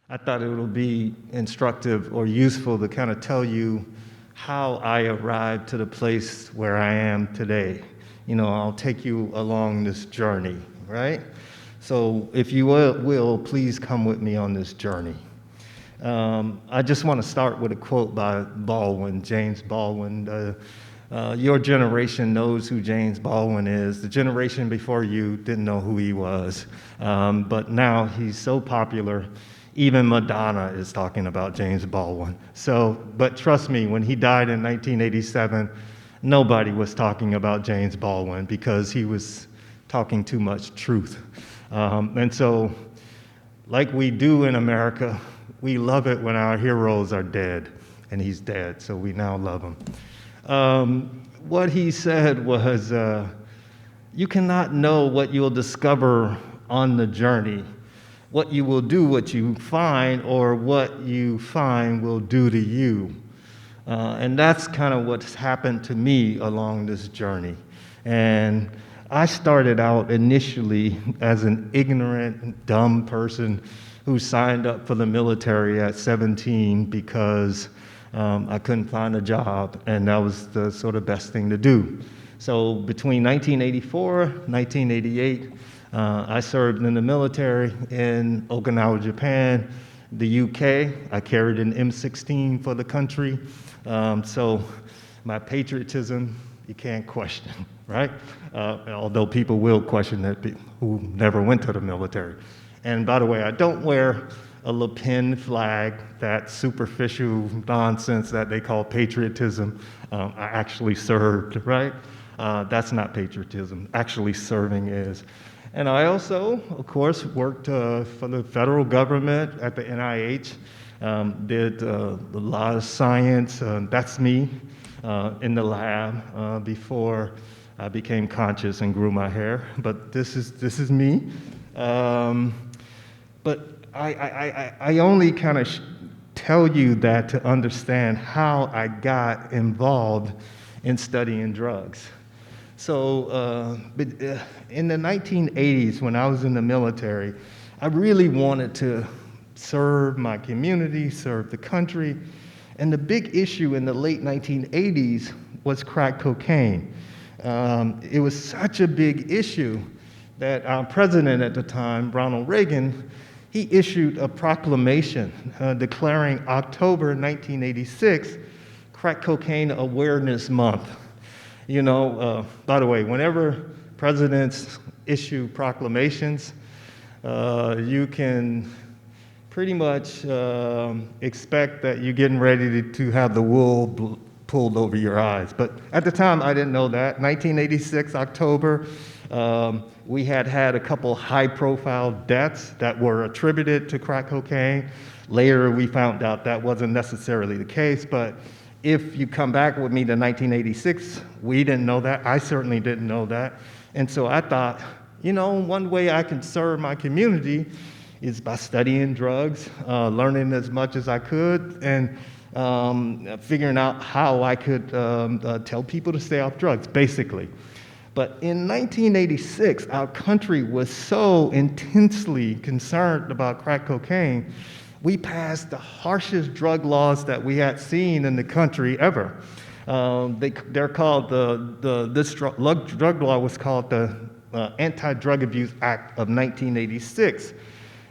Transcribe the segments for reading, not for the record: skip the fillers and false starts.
I thought it would be instructive or useful to kind of tell you how I arrived to the place where I am today. I'll take you along this journey, right? So if you will please come with me on this journey. I just want to start with a quote by Baldwin, James Baldwin. Your generation knows who James Baldwin is. The generation before you didn't know who he was. But now he's so popular, even Madonna is talking about James Baldwin. But trust me, when he died in 1987, nobody was talking about James Baldwin because he was talking too much truth. And so, like we do in America, we love it when our heroes are dead, and he's dead, so we now love him. What he said was, you cannot know what you'll discover on the journey, what you will do, what you find, or what you find will do to you. And that's kind of what's happened to me along this journey. And I started out initially as an ignorant, dumb person who signed up for the military at 17 because I couldn't find a job, and that was the sort of best thing to do. So between 1984, 1988, I served in the military in Okinawa, Japan, the UK. I carried an M16 for the country. So my patriotism, you can't question, right? Although people will question it who never went to the military. And by the way, I don't wear a Le Pen flag, that superficial nonsense that they call patriotism. I actually served, right? That's not patriotism. Actually serving is. And I also, of course, worked for the federal government at the NIH, did a lot of science. That's me in the lab before I became conscious and grew my hair. But this is me. But I only kind of tell you that to understand how I got involved in studying drugs. So in the 1980s, when I was in the military, I really wanted to serve my community, serve the country. And the big issue in the late 1980s was crack cocaine. It was such a big issue that our president at the time, Ronald Reagan, he issued a proclamation declaring October 1986 Crack Cocaine Awareness Month. By the way, whenever presidents issue proclamations, you can pretty much expect that you're getting ready to have the wool pulled over your eyes. But at the time, I didn't know that. 1986, October, we had a couple high-profile deaths that were attributed to crack cocaine. Later, we found out that wasn't necessarily the case, but if you come back with me to 1986, we didn't know that. I certainly didn't know that. And so I thought, one way I can serve my community is by studying drugs, learning as much as I could, and figuring out how I could tell people to stay off drugs, basically. But in 1986, our country was so intensely concerned about crack cocaine, we passed the harshest drug laws that we had seen in the country ever. They're called this drug law was called the Anti-Drug Abuse Act of 1986.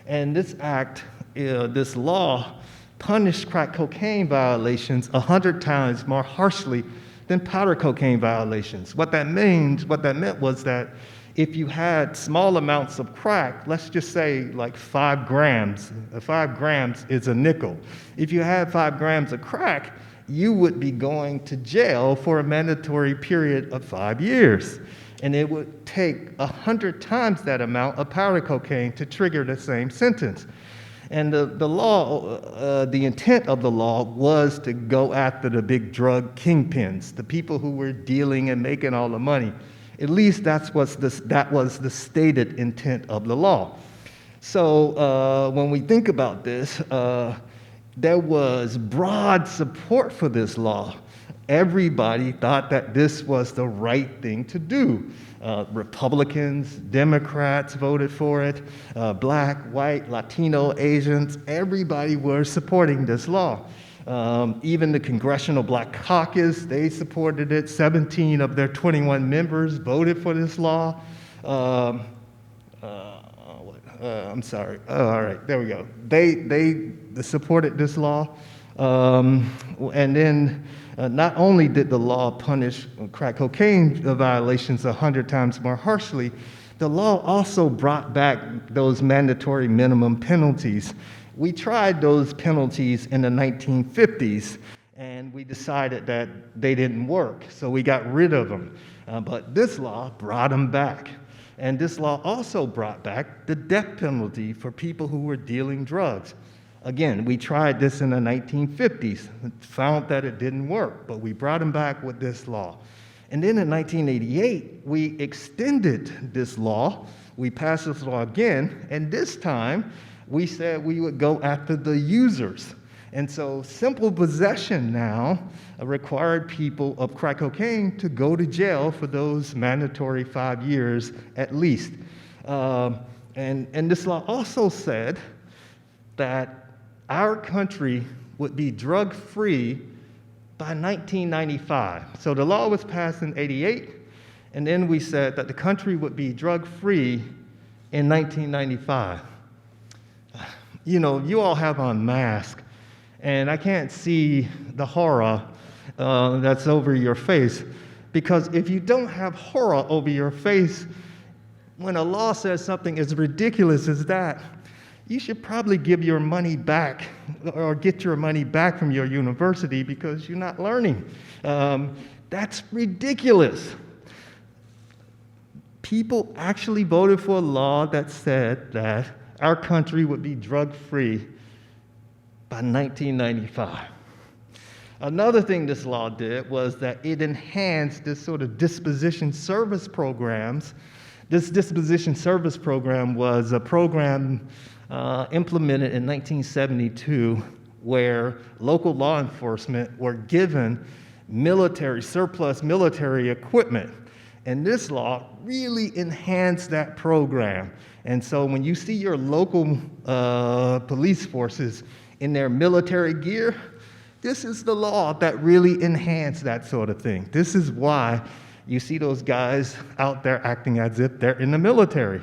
And this act, this law, punished crack cocaine violations 100 times more harshly than powder cocaine violations. What that meant was that if you had small amounts of crack, let's just say like 5 grams, 5 grams is a nickel. If you had 5 grams of crack, you would be going to jail for a mandatory period of 5 years. And it would take 100 times that amount of powder cocaine to trigger the same sentence. And the law, the intent of the law was to go after the big drug kingpins, the people who were dealing and making all the money. At least that was the stated intent of the law. So when we think about this, there was broad support for this law. Everybody thought that this was the right thing to do. Republicans, Democrats voted for it, black, white, Latino, Asians, everybody was supporting this law. Even the Congressional Black Caucus, they supported it. 17 of their 21 members voted for this law. I'm sorry. Oh, all right, there we go. They supported this law. And then not only did the law punish crack cocaine violations 100 times more harshly, the law also brought back those mandatory minimum penalties. We tried those penalties in the 1950s, and we decided that they didn't work, so we got rid of them. But this law brought them back. And this law also brought back the death penalty for people who were dealing drugs. Again, we tried this in the 1950s, found that it didn't work, but we brought them back with this law. And then in 1988, we extended this law. We passed this law again, and this time we said we would go after the users. And so simple possession now required people of crack cocaine to go to jail for those mandatory 5 years at least. And this law also said that our country would be drug-free by 1995. So the law was passed in '88, and then we said that the country would be drug-free in 1995. You know, you all have on masks, and I can't see the horror that's over your face, because if you don't have horror over your face, when a law says something as ridiculous as that, you should probably give your money back or get your money back from your university because you're not learning. That's ridiculous. People actually voted for a law that said that our country would be drug-free by 1995. Another thing this law did was that it enhanced this sort of disposition service programs. This disposition service program was a program implemented in 1972 where local law enforcement were given surplus military equipment. And this law really enhanced that program. And so when you see your local police forces in their military gear, this is the law that really enhanced that sort of thing. This is why you see those guys out there acting as if they're in the military.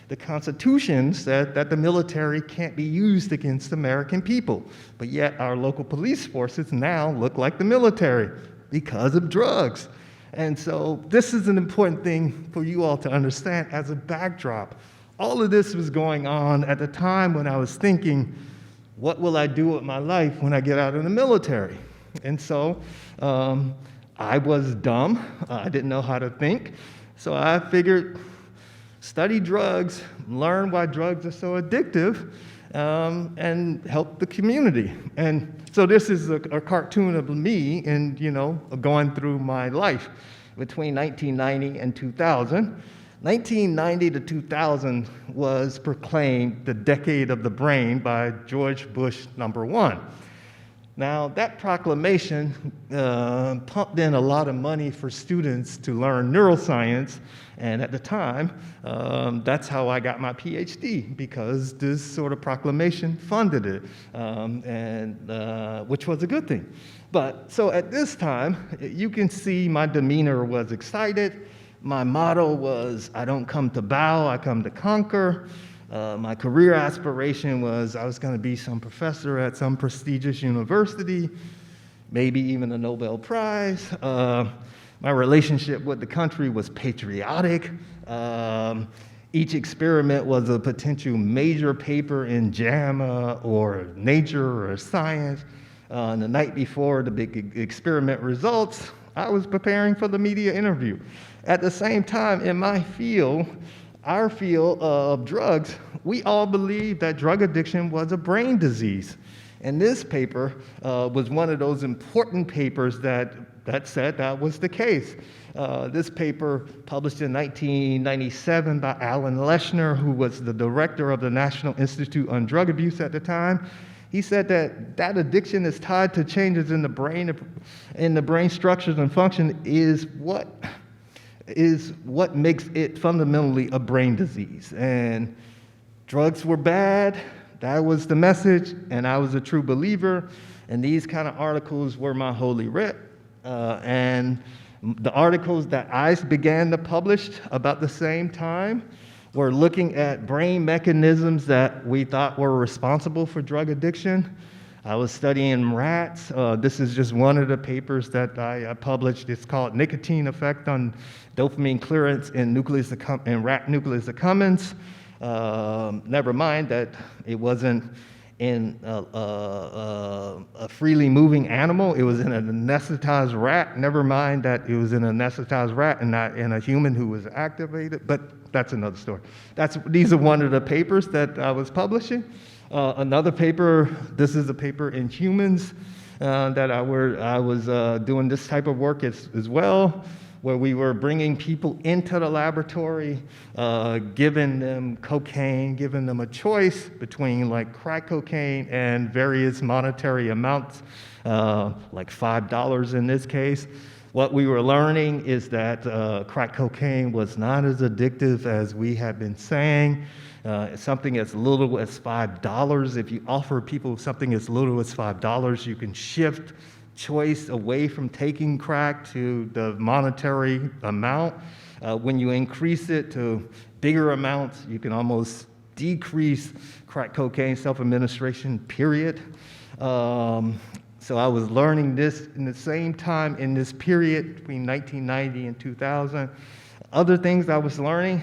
The Constitution said that the military can't be used against American people, but yet our local police forces now look like the military because of drugs. And so this is an important thing for you all to understand as a backdrop. All of this was going on at the time when I was thinking, what will I do with my life when I get out of the military? And so I was dumb. I didn't know how to think. So I figured, study drugs, learn why drugs are so addictive, and help the community. And so this is a cartoon of me and, going through my life between 1990 and 2000. 1990 to 2000 was proclaimed the decade of the brain by George Bush #1. Now, that proclamation pumped in a lot of money for students to learn neuroscience, and at the time, that's how I got my PhD, because this sort of proclamation funded it, which was a good thing. But so at this time, you can see my demeanor was excited. My motto was, I don't come to bow, I come to conquer. My career aspiration was I was going to be some professor at some prestigious university, maybe even a Nobel Prize. My relationship with the country was patriotic. Each experiment was a potential major paper in JAMA or Nature or Science. The night before the big experiment results, I was preparing for the media interview. At the same time, in my field, our field of drugs, we all believed that drug addiction was a brain disease. And this paper was one of those important papers that said that was the case. This paper, published in 1997 by Alan Leshner, who was the director of the National Institute on Drug Abuse at the time, he said that addiction is tied to changes in the brain structures and function is what is what makes it fundamentally a brain disease. And drugs were bad, that was the message, and I was a true believer, and these kind of articles were my holy writ. And the articles that I began to publish about the same time were looking at brain mechanisms that we thought were responsible for drug addiction. I was studying rats. This is just one of the papers that I published. It's called Nicotine Effect on Dopamine Clearance in Rat Nucleus accumbens. Never mind that it wasn't in a freely moving animal. It was in an anesthetized rat. Never mind that it was in an anesthetized rat and not in a human who was activated, but that's another story. These are one of the papers that I was publishing. Another paper, this is a paper in humans that I was doing this type of work as well, where we were bringing people into the laboratory, giving them cocaine, giving them a choice between like crack cocaine and various monetary amounts, like $5 in this case. What we were learning is that crack cocaine was not as addictive as we had been saying. Something as little as $5. If you offer people something as little as $5, you can shift choice away from taking crack to the monetary amount. When you increase it to bigger amounts, you can almost decrease crack cocaine self-administration, period. So I was learning this in the same time in this period between 1990 and 2000. Other things I was learning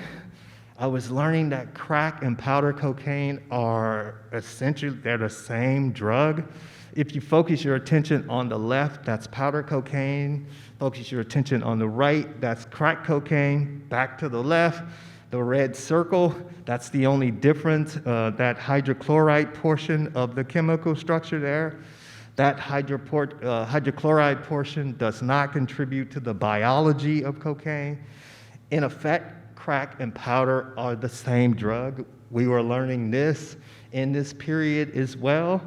that crack and powder cocaine are essentially, they're the same drug. If you focus your attention on the left, that's powder cocaine. Focus your attention on the right, that's crack cocaine. Back to the left, the red circle, that's the only difference, that hydrochloride portion of the chemical structure there. That hydrochloride portion does not contribute to the biology of cocaine. In effect, crack and powder are the same drug. We were learning this in this period as well.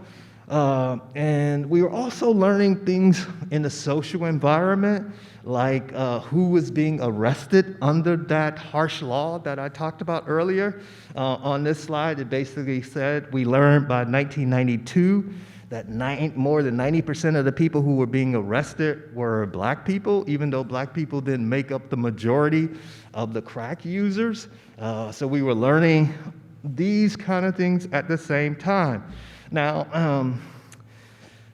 And we were also learning things in the social environment, like who was being arrested under that harsh law that I talked about earlier. On this slide, it basically said we learned by 1992 that more than 90% of the people who were being arrested were black people, even though black people didn't make up the majority of the crack users. So we were learning these kind of things at the same time. Now,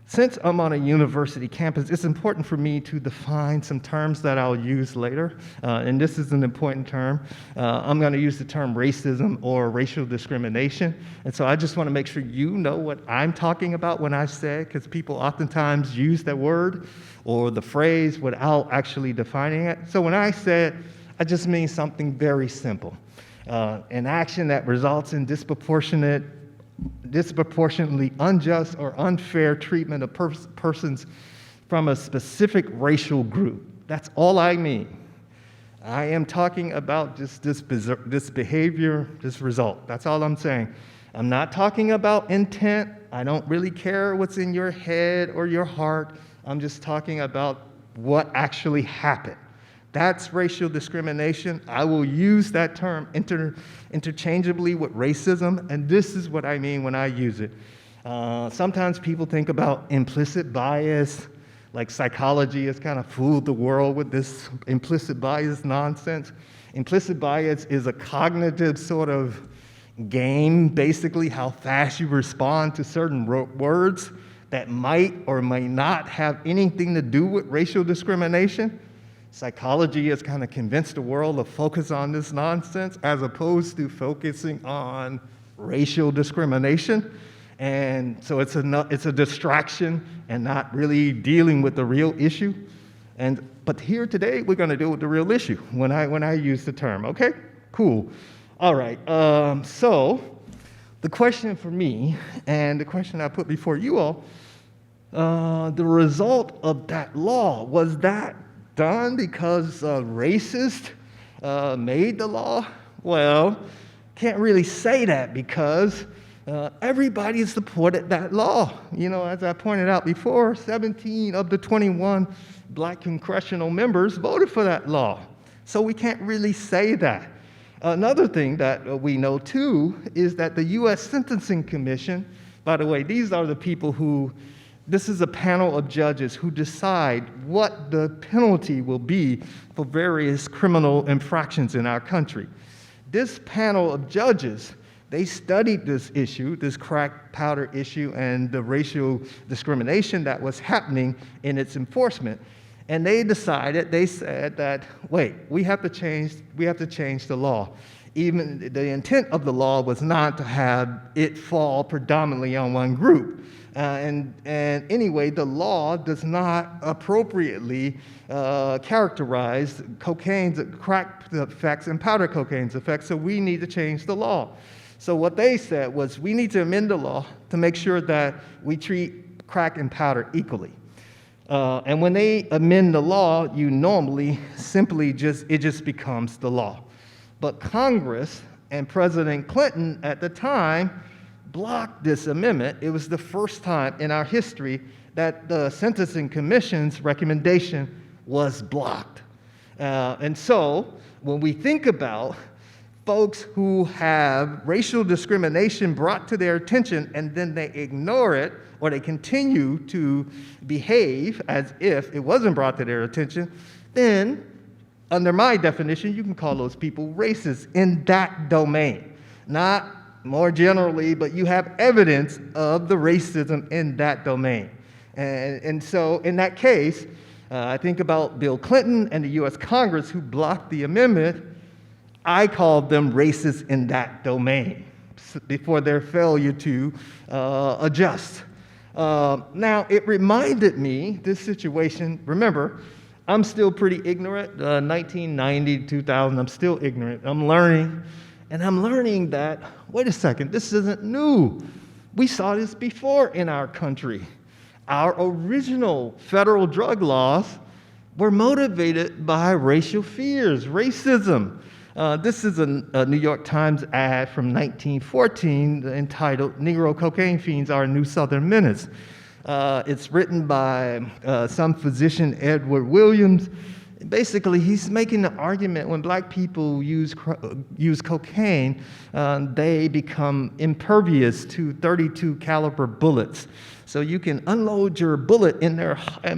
since I'm on a university campus, it's important for me to define some terms that I'll use later, and this is an important term. I'm going to use the term racism or racial discrimination, and so I just want to make sure you know what I'm talking about when I say, because people oftentimes use that word or the phrase without actually defining it. So when I say it, I just mean something very simple. An action that results in disproportionately unjust or unfair treatment of persons from a specific racial group. That's all I mean. I am talking about just this behavior, this result. That's all I'm saying. I'm not talking about intent. I don't really care what's in your head or your heart. I'm just talking about what actually happened. That's racial discrimination. I will use that term interchangeably with racism, and this is what I mean when I use it. Sometimes people think about implicit bias, like psychology has kind of fooled the world with this implicit bias nonsense. Implicit bias is a cognitive sort of game, basically how fast you respond to certain words that might or may not have anything to do with racial discrimination. Psychology has kind of convinced the world to focus on this nonsense as opposed to focusing on racial discrimination. And so it's a distraction and not really dealing with the real issue. But here today, we're going to deal with the real issue when I use the term, okay? Cool. All right, so the question for me and the question I put before you all, the result of that law, was that done because a racist made the law? Well, can't really say that because everybody supported that law. You know, as I pointed out before, 17 of the 21 black congressional members voted for that law. So we can't really say that. Another thing that we know too is that the U.S. Sentencing Commission, by the way, these are the people who, this is a panel of judges who decide what the penalty will be for various criminal infractions in our country. This panel of judges, they studied this issue, this crack powder issue, and the racial discrimination that was happening in its enforcement. And they said that, wait, we have to change the law. Even the intent of the law was not to have it fall predominantly on one group. And anyway, the law does not appropriately characterize cocaine's crack effects and powder cocaine's effects, so we need to change the law. So what they said was, we need to amend the law to make sure that we treat crack and powder equally. And when they amend the law, you normally simply it just becomes the law. But Congress and President Clinton at the time blocked this amendment. It was the first time in our history that the Sentencing Commission's recommendation was blocked. And so when we think about folks who have racial discrimination brought to their attention and then they ignore it, or they continue to behave as if it wasn't brought to their attention, then under my definition, you can call those people racist in that domain. Not more generally, but you have evidence of the racism in that domain. And so in that case, I think about Bill Clinton and the US Congress who blocked the amendment. I called them racist in that domain before their failure to adjust. Now, it reminded me, this situation, remember, I'm still pretty ignorant. 1990, 2000, I'm still ignorant. I'm learning, and I'm learning that, wait a second, this isn't new. We saw this before in our country. Our original federal drug laws were motivated by racial fears, racism. This is a New York Times ad from 1914 entitled "Negro Cocaine Fiends Are New Southern Menace." It's written by some physician, Edward Williams. Basically, he's making the argument when black people use cocaine, they become impervious to .32 caliber bullets. So you can unload your bullet in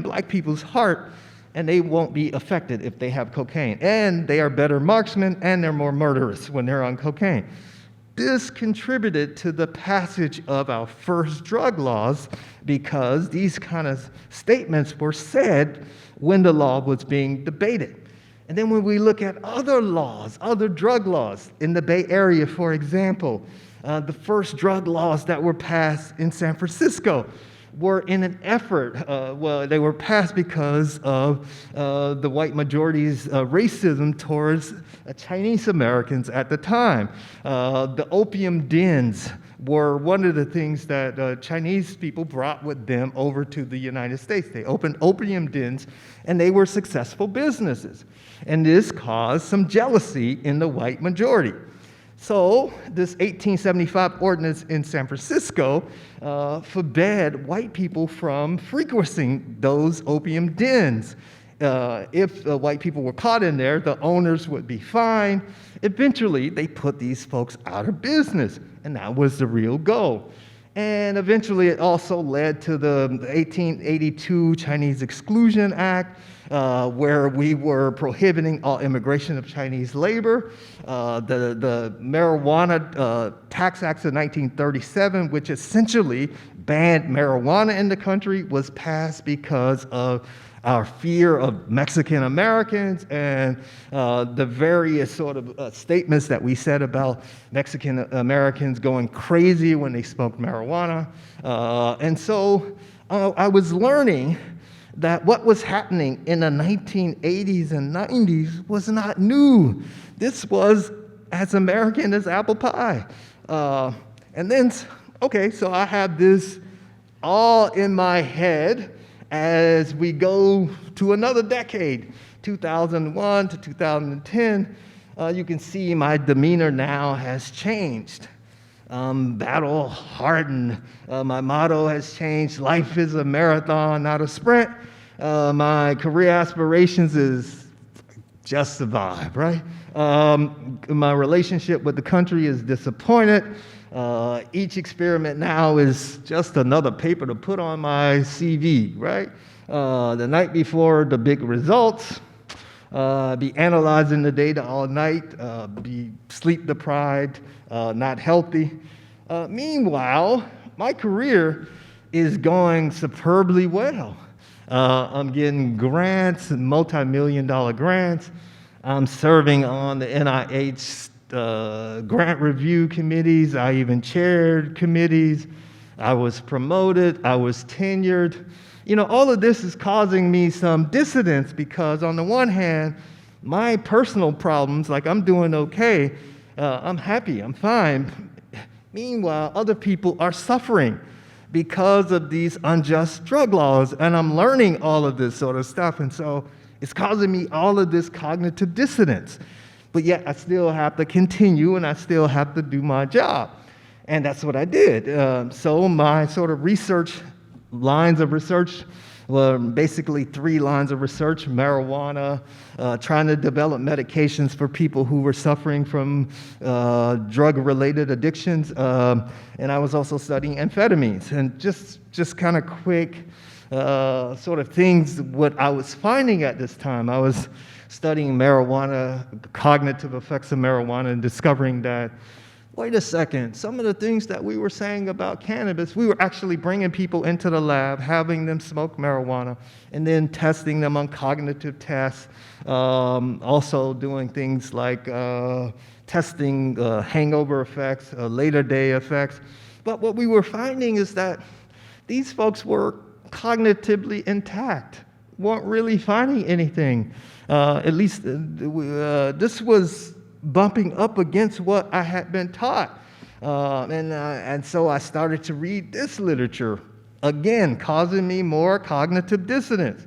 black people's heart, and they won't be affected if they have cocaine. And they are better marksmen, and they're more murderous when they're on cocaine. This contributed to the passage of our first drug laws because these kind of statements were said when the law was being debated. And then when we look at other laws, other drug laws in the Bay Area, for example, the first drug laws that were passed in San Francisco were in an effort, they were passed because of the white majority's racism towards Chinese Americans at the time. The opium dens were one of the things that Chinese people brought with them over to the United States. They opened opium dens, and they were successful businesses. And this caused some jealousy in the white majority. So this 1875 ordinance in San Francisco forbade white people from frequenting those opium dens. If white people were caught in there, the owners would be fined. Eventually, they put these folks out of business, and that was the real goal. And eventually, it also led to the 1882 Chinese Exclusion Act, where we were prohibiting all immigration of Chinese labor. The Marijuana Tax Act of 1937, which essentially banned marijuana in the country, was passed because of our fear of Mexican Americans and the various sort of statements that we said about Mexican Americans going crazy when they smoked marijuana. And so I was learning that what was happening in the 1980s and 90s was not new. This was as American as apple pie. And then, okay, so I have this all in my head as we go to another decade, 2001 to 2010. You can see my demeanor now has changed. Battle hardened. My motto has changed. Life is a marathon, not a sprint. My career aspirations is just survive, right? My relationship with the country is disappointed. Each experiment now is just another paper to put on my CV, right? The night before the big results, be analyzing the data all night, be sleep deprived, not healthy. Meanwhile, my career is going superbly well. I'm getting grants, multi-million-dollar grants. I'm serving on the NIH grant review committees. I even chaired committees. I was promoted. I was tenured. All of this is causing me some dissonance because on the one hand, my personal problems, like I'm doing okay, I'm happy, I'm fine. Meanwhile, other people are suffering because of these unjust drug laws, and I'm learning all of this sort of stuff, and so it's causing me all of this cognitive dissonance. But yet I still have to continue, and I still have to do my job. And that's what I did. So my sort of lines of research were basically 3 lines of research: marijuana, trying to develop medications for people who were suffering from drug-related addictions, and I was also studying amphetamines. And just kind of quick sort of things, what I was finding at this time, I was studying marijuana, cognitive effects of marijuana, and discovering that, wait a second, some of the things that we were saying about cannabis, we were actually bringing people into the lab, having them smoke marijuana, and then testing them on cognitive tests, also doing things like testing hangover effects, later day effects. But what we were finding is that these folks were cognitively intact, weren't really finding anything. At least this was bumping up against what I had been taught. And so I started to read this literature, again, causing me more cognitive dissonance.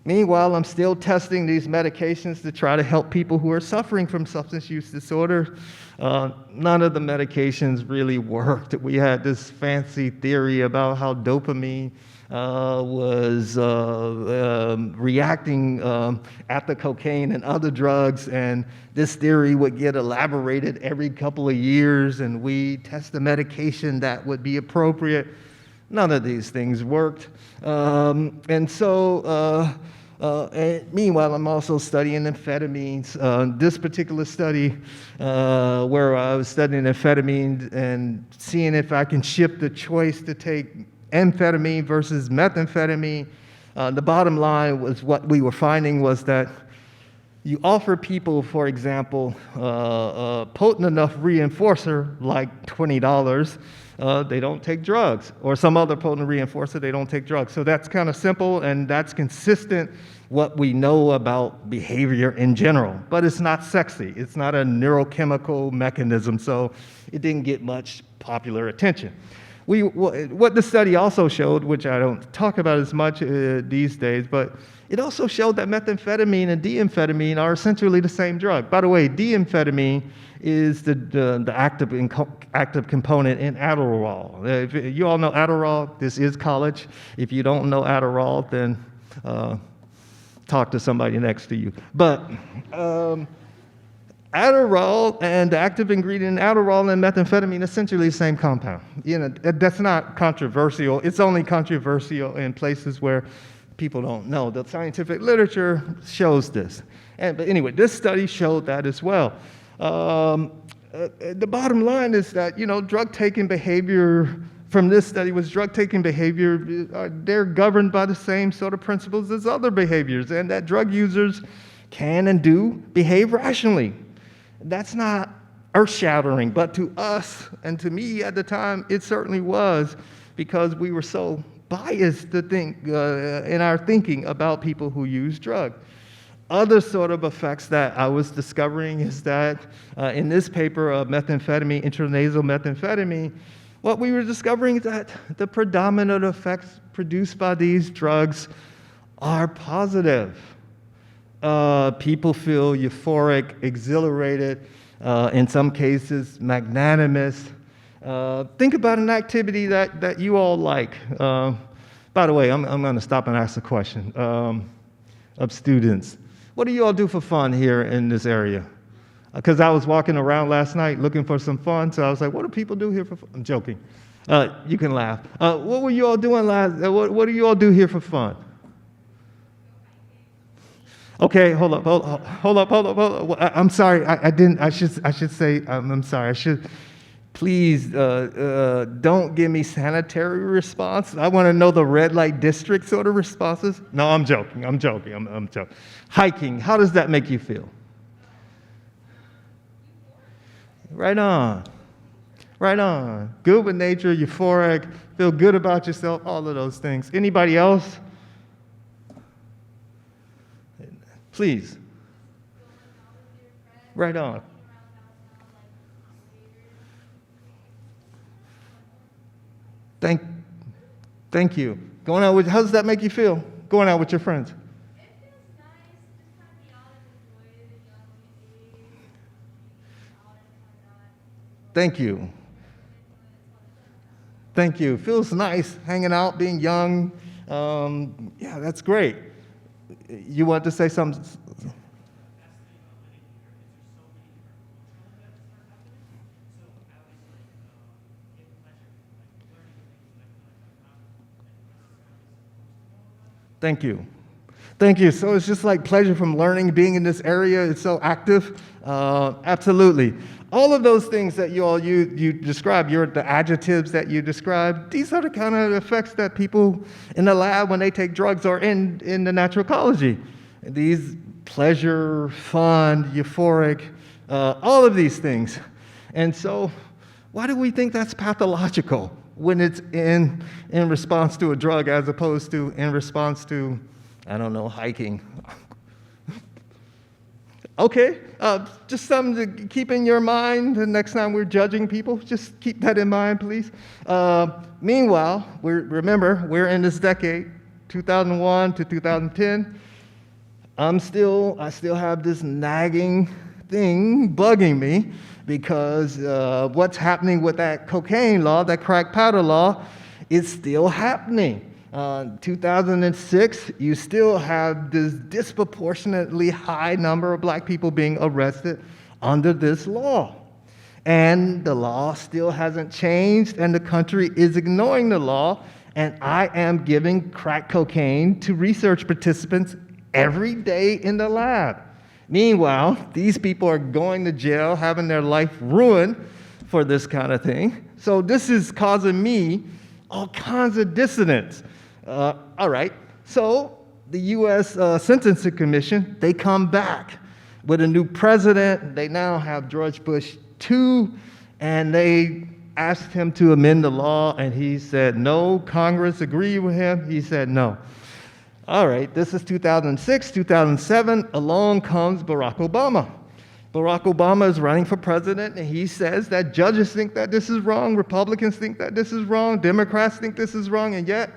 Meanwhile, I'm still testing these medications to try to help people who are suffering from substance use disorder. None of the medications really worked. We had this fancy theory about how dopamine was reacting at the cocaine and other drugs, and this theory would get elaborated every couple of years, and we test the medication that would be appropriate. None of these things worked. And meanwhile, I'm also studying amphetamines. This particular study, where I was studying amphetamine and seeing if I can shift the choice to take amphetamine versus methamphetamine, the bottom line was what we were finding was that you offer people, for example, a potent enough reinforcer like $20, they don't take drugs, or some other potent reinforcer, they don't take drugs. So that's kind of simple, and that's consistent what we know about behavior in general. But it's not sexy. It's not a neurochemical mechanism, so it didn't get much popular attention. What the study also showed, which I don't talk about as much these days, but it also showed that methamphetamine and D-amphetamine are essentially the same drug. By the way, D-amphetamine is the active component in Adderall. If you all know Adderall, this is college. If you don't know Adderall, then talk to somebody next to you. But Adderall and the active ingredient in Adderall and methamphetamine, essentially the same compound. That's not controversial. It's only controversial in places where people don't know. The scientific literature shows this. But anyway, this study showed that as well. The bottom line is that, drug-taking behavior from this study was drug-taking behavior, they're governed by the same sort of principles as other behaviors, and that drug users can and do behave rationally. That's not earth-shattering, but to us and to me at the time, it certainly was, because we were so biased to think in our thinking about people who use drugs. Other sort of effects that I was discovering is that in this paper of methamphetamine, intranasal methamphetamine, what we were discovering is that the predominant effects produced by these drugs are positive. People feel euphoric, exhilarated, in some cases magnanimous. Think about an activity that you all like. By the way, I'm going to stop and ask a question of students. What do you all do for fun here in this area? Because I was walking around last night looking for some fun, so I was like, what do people do here for fun? I'm joking. You can laugh. What were you all doing what do you all do here for fun? Okay, hold up. I'm sorry, I should say, I'm sorry, please, don't give me sanitary response. I want to know the red light district sort of responses. No, I'm joking. Hiking, how does that make you feel? Right on. Good with nature, euphoric, feel good about yourself, all of those things. Anybody else? Please. Right on. Thank you. How does that make you feel? Going out with your friends? It feels nice, just kind of be out and enjoy the young age, out and Thank you. Feels nice hanging out, being young. Yeah, that's great. You want to say something? Thank you. So it's just like pleasure from learning, being in this area. It's so active. Absolutely. All of those things that you describe, the adjectives that you describe, these are the kind of effects that people in the lab when they take drugs or in the natural ecology. These pleasure, fun, euphoric, all of these things. And so why do we think that's pathological when it's in response to a drug as opposed to in response to, I don't know, hiking? Okay, just something to keep in your mind the next time we're judging people. Just keep that in mind, please. Meanwhile, remember, we're in this decade, 2001 to 2010. I still have this nagging thing bugging me because what's happening with that cocaine law, that crack powder law, is still happening. 2006, you still have this disproportionately high number of black people being arrested under this law. And the law still hasn't changed, and the country is ignoring the law. And I am giving crack cocaine to research participants every day in the lab. Meanwhile, these people are going to jail, having their life ruined for this kind of thing. So this is causing me all kinds of dissonance. All right, so the U.S. Sentencing Commission, they come back with a new president. They now have George Bush II, and they asked him to amend the law, and he said no. Congress agreed with him. He said no. All right, this is 2006, 2007. Along comes Barack Obama. Barack Obama is running for president, and he says that judges think that this is wrong, Republicans think that this is wrong, Democrats think this is wrong, and yet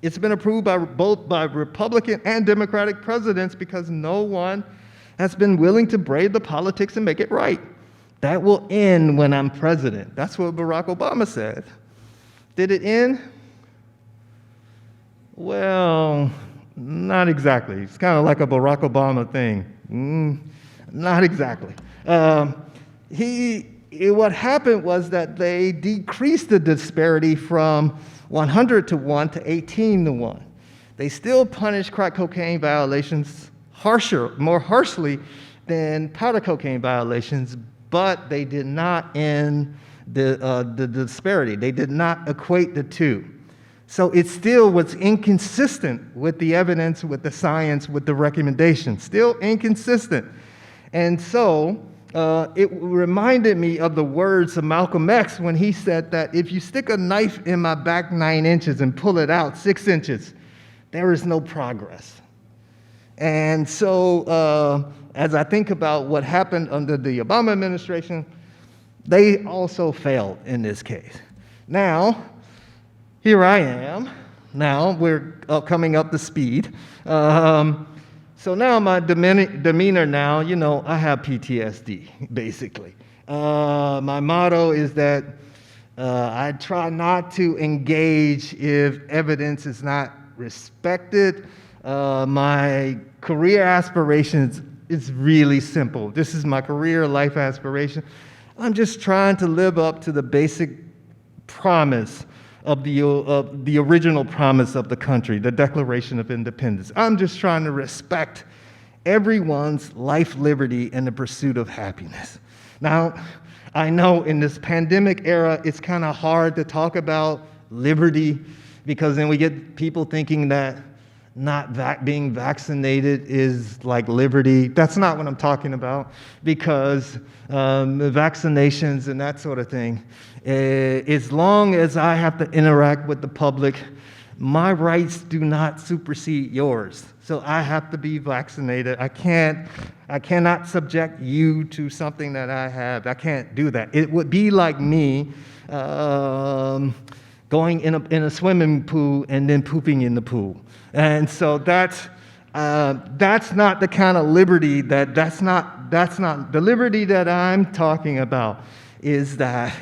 it's been approved by both Republican and Democratic presidents because no one has been willing to brave the politics and make it right. That will end when I'm president. That's what Barack Obama said. Did it end? Well, not exactly. It's kind of like a Barack Obama thing. Not exactly. What happened was that they decreased the disparity from 100 to 1 to 18 to 1. They still punish crack cocaine violations more harshly than powder cocaine violations, but they did not end the disparity. They did not equate the two. So it still was inconsistent with the evidence, with the science, with the recommendations. Still inconsistent. And so it reminded me of the words of Malcolm X when he said that if you stick a knife in my back 9 inches and pull it out 6 inches, there is no progress. And so as I think about what happened under the Obama administration, they also failed in this case. Now, here I am. Now we're coming up to speed. So now my demeanor now, I have PTSD, basically. My motto is that I try not to engage if evidence is not respected. My career aspirations is really simple. This is my career life aspiration. I'm just trying to live up to the basic promise of the original promise of the country, the Declaration of Independence. I'm just trying to respect everyone's life, liberty, and the pursuit of happiness. Now, I know in this pandemic era, it's kind of hard to talk about liberty because then we get people thinking that being vaccinated is like liberty. That's not what I'm talking about, because vaccinations and that sort of thing, as long as I have to interact with the public, my rights do not supersede yours. So I have to be vaccinated. I cannot subject you to something that I have. I can't do that. It would be like me going in a swimming pool and then pooping in the pool. And so that's not the kind of liberty that's not the liberty that I'm talking about. Is that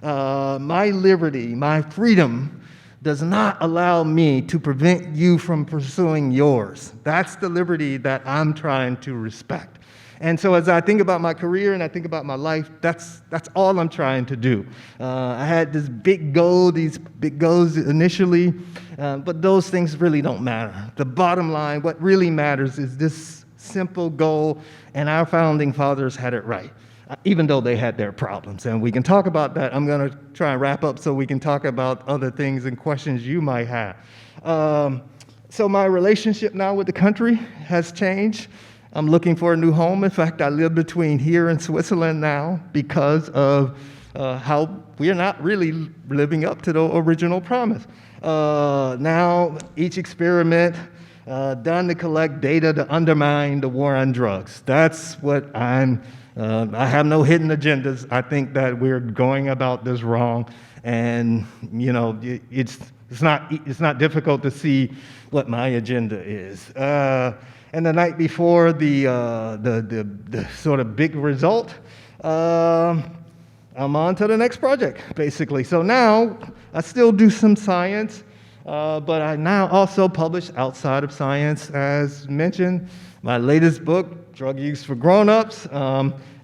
my liberty, my freedom, does not allow me to prevent you from pursuing yours. That's the liberty that I'm trying to respect. And so as I think about my career and I think about my life, that's all I'm trying to do. I had these big goals initially, but those things really don't matter. The bottom line, what really matters is this simple goal, and our founding fathers had it right, even though they had their problems. And we can talk about that. I'm going to try and wrap up so we can talk about other things and questions you might have. So my relationship now with the country has changed. I'm looking for a new home. In fact, I live between here and Switzerland now because of how we are not really living up to the original promise. Now, each experiment done to collect data to undermine the war on drugs. That's what I have no hidden agendas. I think that we're going about this wrong, and it's not difficult to see what my agenda is. And the night before the sort of big result, I'm on to the next project, basically. So now I still do some science, but I now also publish outside of science, as mentioned. My latest book, Drug Use for Grown-Ups.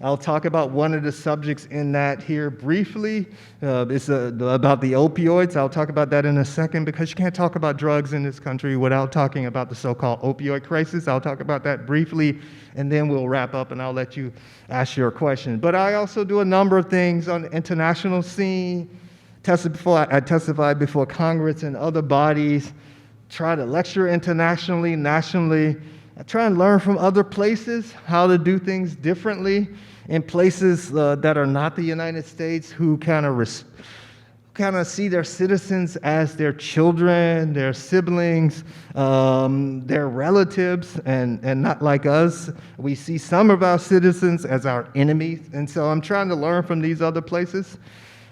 I'll talk about one of the subjects in that here briefly. It's about the opioids. I'll talk about that in a second because you can't talk about drugs in this country without talking about the so-called opioid crisis. I'll talk about that briefly, and then we'll wrap up and I'll let you ask your question. But I also do a number of things on the international scene. I testified before Congress and other bodies, try to lecture internationally, nationally. I try and learn from other places how to do things differently in places that are not the United States, who kind of see their citizens as their children, their siblings, their relatives, and not like us. We see some of our citizens as our enemies, and so I'm trying to learn from these other places.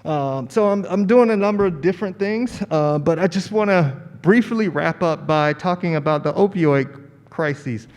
So I'm doing a number of different things, but I just want to briefly wrap up by talking about the opioid crises.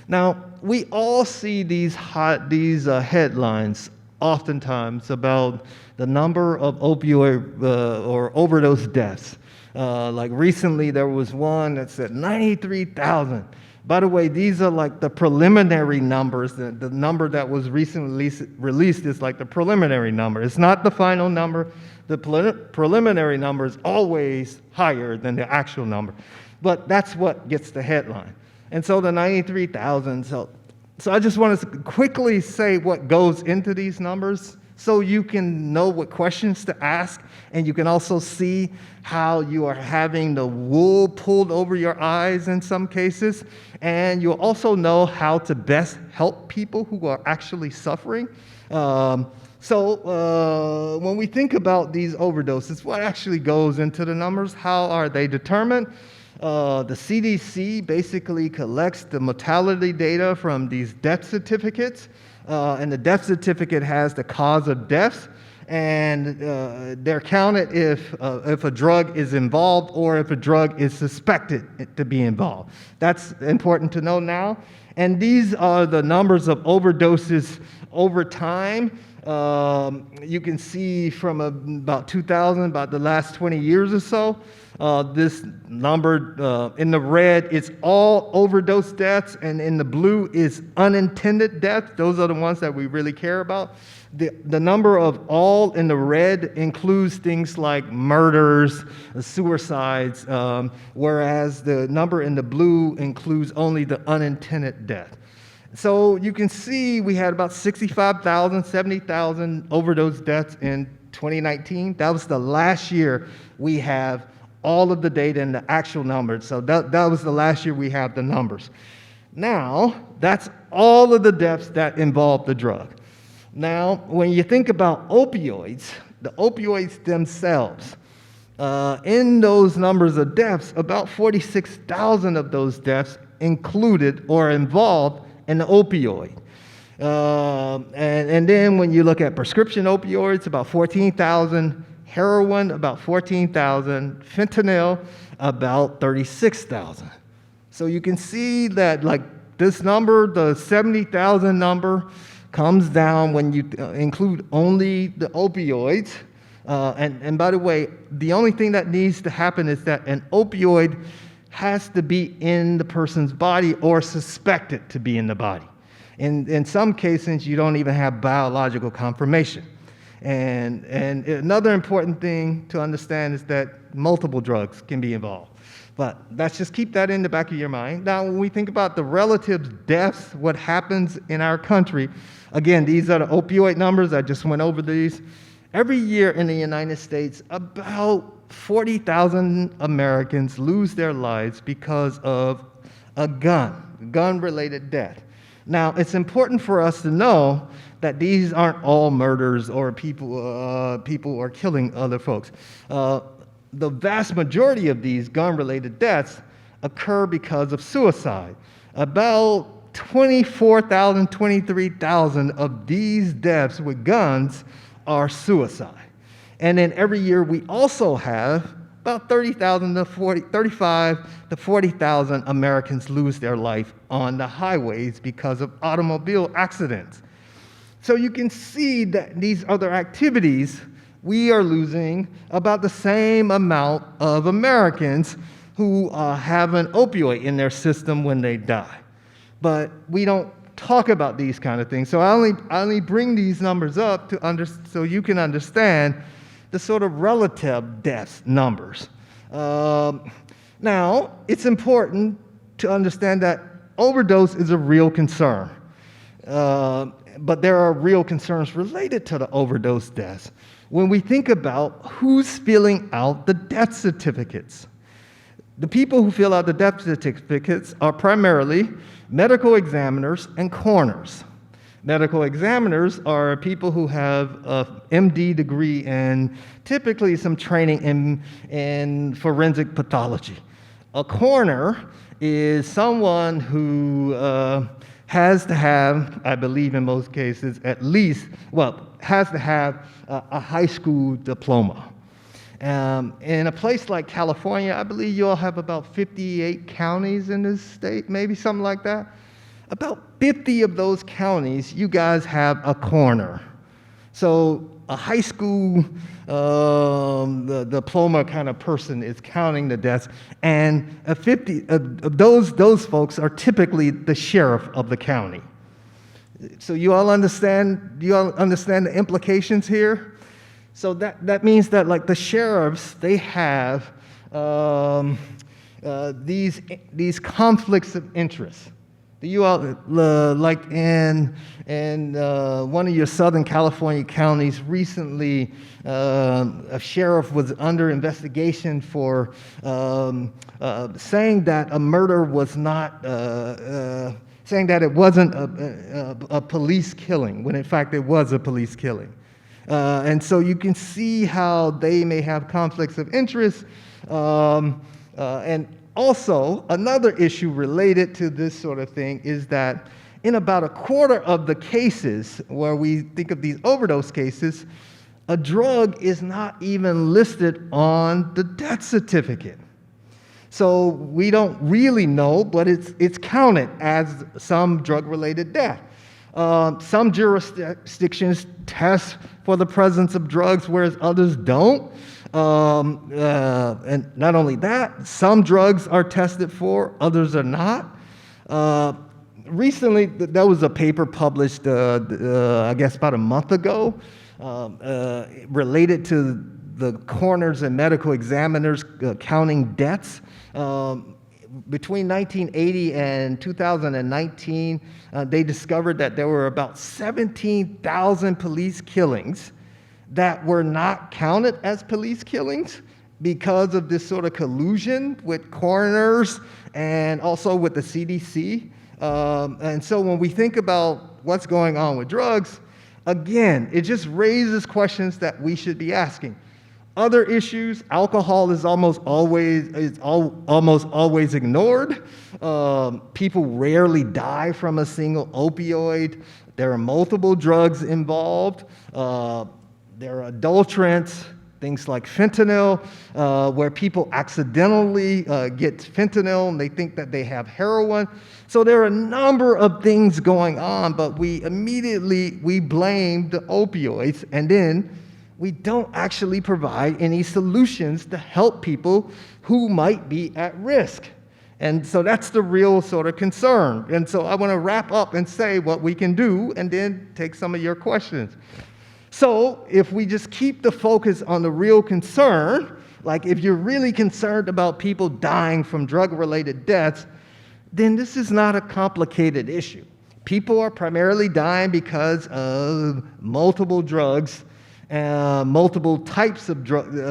Now, we all see these headlines oftentimes about the number of opioid or overdose deaths. Like recently, there was one that said 93,000. By the way, these are like the preliminary numbers. The number that was recently released is like the preliminary number. It's not the final number. The preliminary number is always higher than the actual number. But that's what gets the headline. And so the 93,000, so I just want to quickly say what goes into these numbers so you can know what questions to ask, and you can also see how you are having the wool pulled over your eyes in some cases, and you'll also know how to best help people who are actually suffering. So when we think about these overdoses, what actually goes into the numbers? How are they determined? The CDC basically collects the mortality data from these death certificates, and the death certificate has the cause of death, and they're counted if a drug is involved or if a drug is suspected to be involved. That's important to know now. And these are the numbers of overdoses over time. You can see from about 2000, about the last 20 years or so, this number in the red is all overdose deaths, and in the blue is unintended deaths. Those are the ones that we really care about. The number of all in the red includes things like murders, suicides, whereas the number in the blue includes only the unintended death. So you can see we had about 65,000, 70,000 overdose deaths in 2019. That was the last year we have all of the data and the actual numbers. So that was the last year we have the numbers. Now, that's all of the deaths that involve the drug. Now, when you think about opioids, the opioids themselves, in those numbers of deaths, about 46,000 of those deaths included or involved an opioid. And then when you look at prescription opioids, about 14,000, heroin, about 14,000, fentanyl, about 36,000. So you can see that like this number, the 70,000 number, comes down when you include only the opioids. And by the way, the only thing that needs to happen is that an opioid has to be in the person's body or suspected to be in the body. In some cases, you don't even have biological confirmation. And another important thing to understand is that multiple drugs can be involved. But let's just keep that in the back of your mind. Now, when we think about the relative deaths, what happens in our country, again, these are the opioid numbers. I just went over these. Every year in the United States, about 40,000 Americans lose their lives because of a gun-related death. Now, it's important for us to know that these aren't all murders or people are killing other folks. The vast majority of these gun-related deaths occur because of suicide. About 24,000, 23,000 of these deaths with guns are suicide. And then every year we also have about 35,000 to 40,000 Americans lose their life on the highways because of automobile accidents. So you can see that these other activities, we are losing about the same amount of Americans who have an opioid in their system when they die. But we don't talk about these kind of things. So I only bring these numbers up so you can understand the sort of relative death numbers. Now, it's important to understand that overdose is a real concern. But there are real concerns related to the overdose deaths. When we think about who's filling out the death certificates, the people who fill out the death certificates are primarily medical examiners and coroners. Medical examiners are people who have an MD degree and typically some training in forensic pathology. A coroner is someone who has to have, I believe in most cases, has to have a high school diploma. In a place like California, I believe you all have about 58 counties in this state, maybe something like that. About 50 of those counties, you guys have a coroner. So a high school the diploma kind of person is counting the deaths, and 50 of those folks are typically the sheriff of the county. So you all understand the implications here? So that means that like the sheriffs, they have these conflicts of interest. You all, like in one of your Southern California counties recently, a sheriff was under investigation for saying that a murder was not, saying that it wasn't a police killing, when in fact it was a police killing. And so you can see how they may have conflicts of interest, and also, another issue related to this sort of thing is that in about a quarter of the cases where we think of these overdose cases, a drug is not even listed on the death certificate. So we don't really know, but it's counted as some drug-related death. Some jurisdictions test for the presence of drugs, whereas others don't. And not only that, some drugs are tested for, others are not. Recently, there was a paper published, I guess about a month ago, related to the coroners and medical examiners counting deaths. Between 1980 and 2019, they discovered that there were about 17,000 police killings that were not counted as police killings because of this sort of collusion with coroners and also with the CDC. And so when we think about what's going on with drugs, again, it just raises questions that we should be asking. Other issues, alcohol is almost always ignored. People rarely die from a single opioid. There are multiple drugs involved. There are adulterants, things like fentanyl, where people accidentally get fentanyl and they think that they have heroin. So there are a number of things going on, but we blame the opioids, and then we don't actually provide any solutions to help people who might be at risk. And so that's the real sort of concern. And so I want to wrap up and say what we can do and then take some of your questions. So if we just keep the focus on the real concern, like if you're really concerned about people dying from drug-related deaths, then this is not a complicated issue. People are primarily dying because of multiple drugs, multiple types of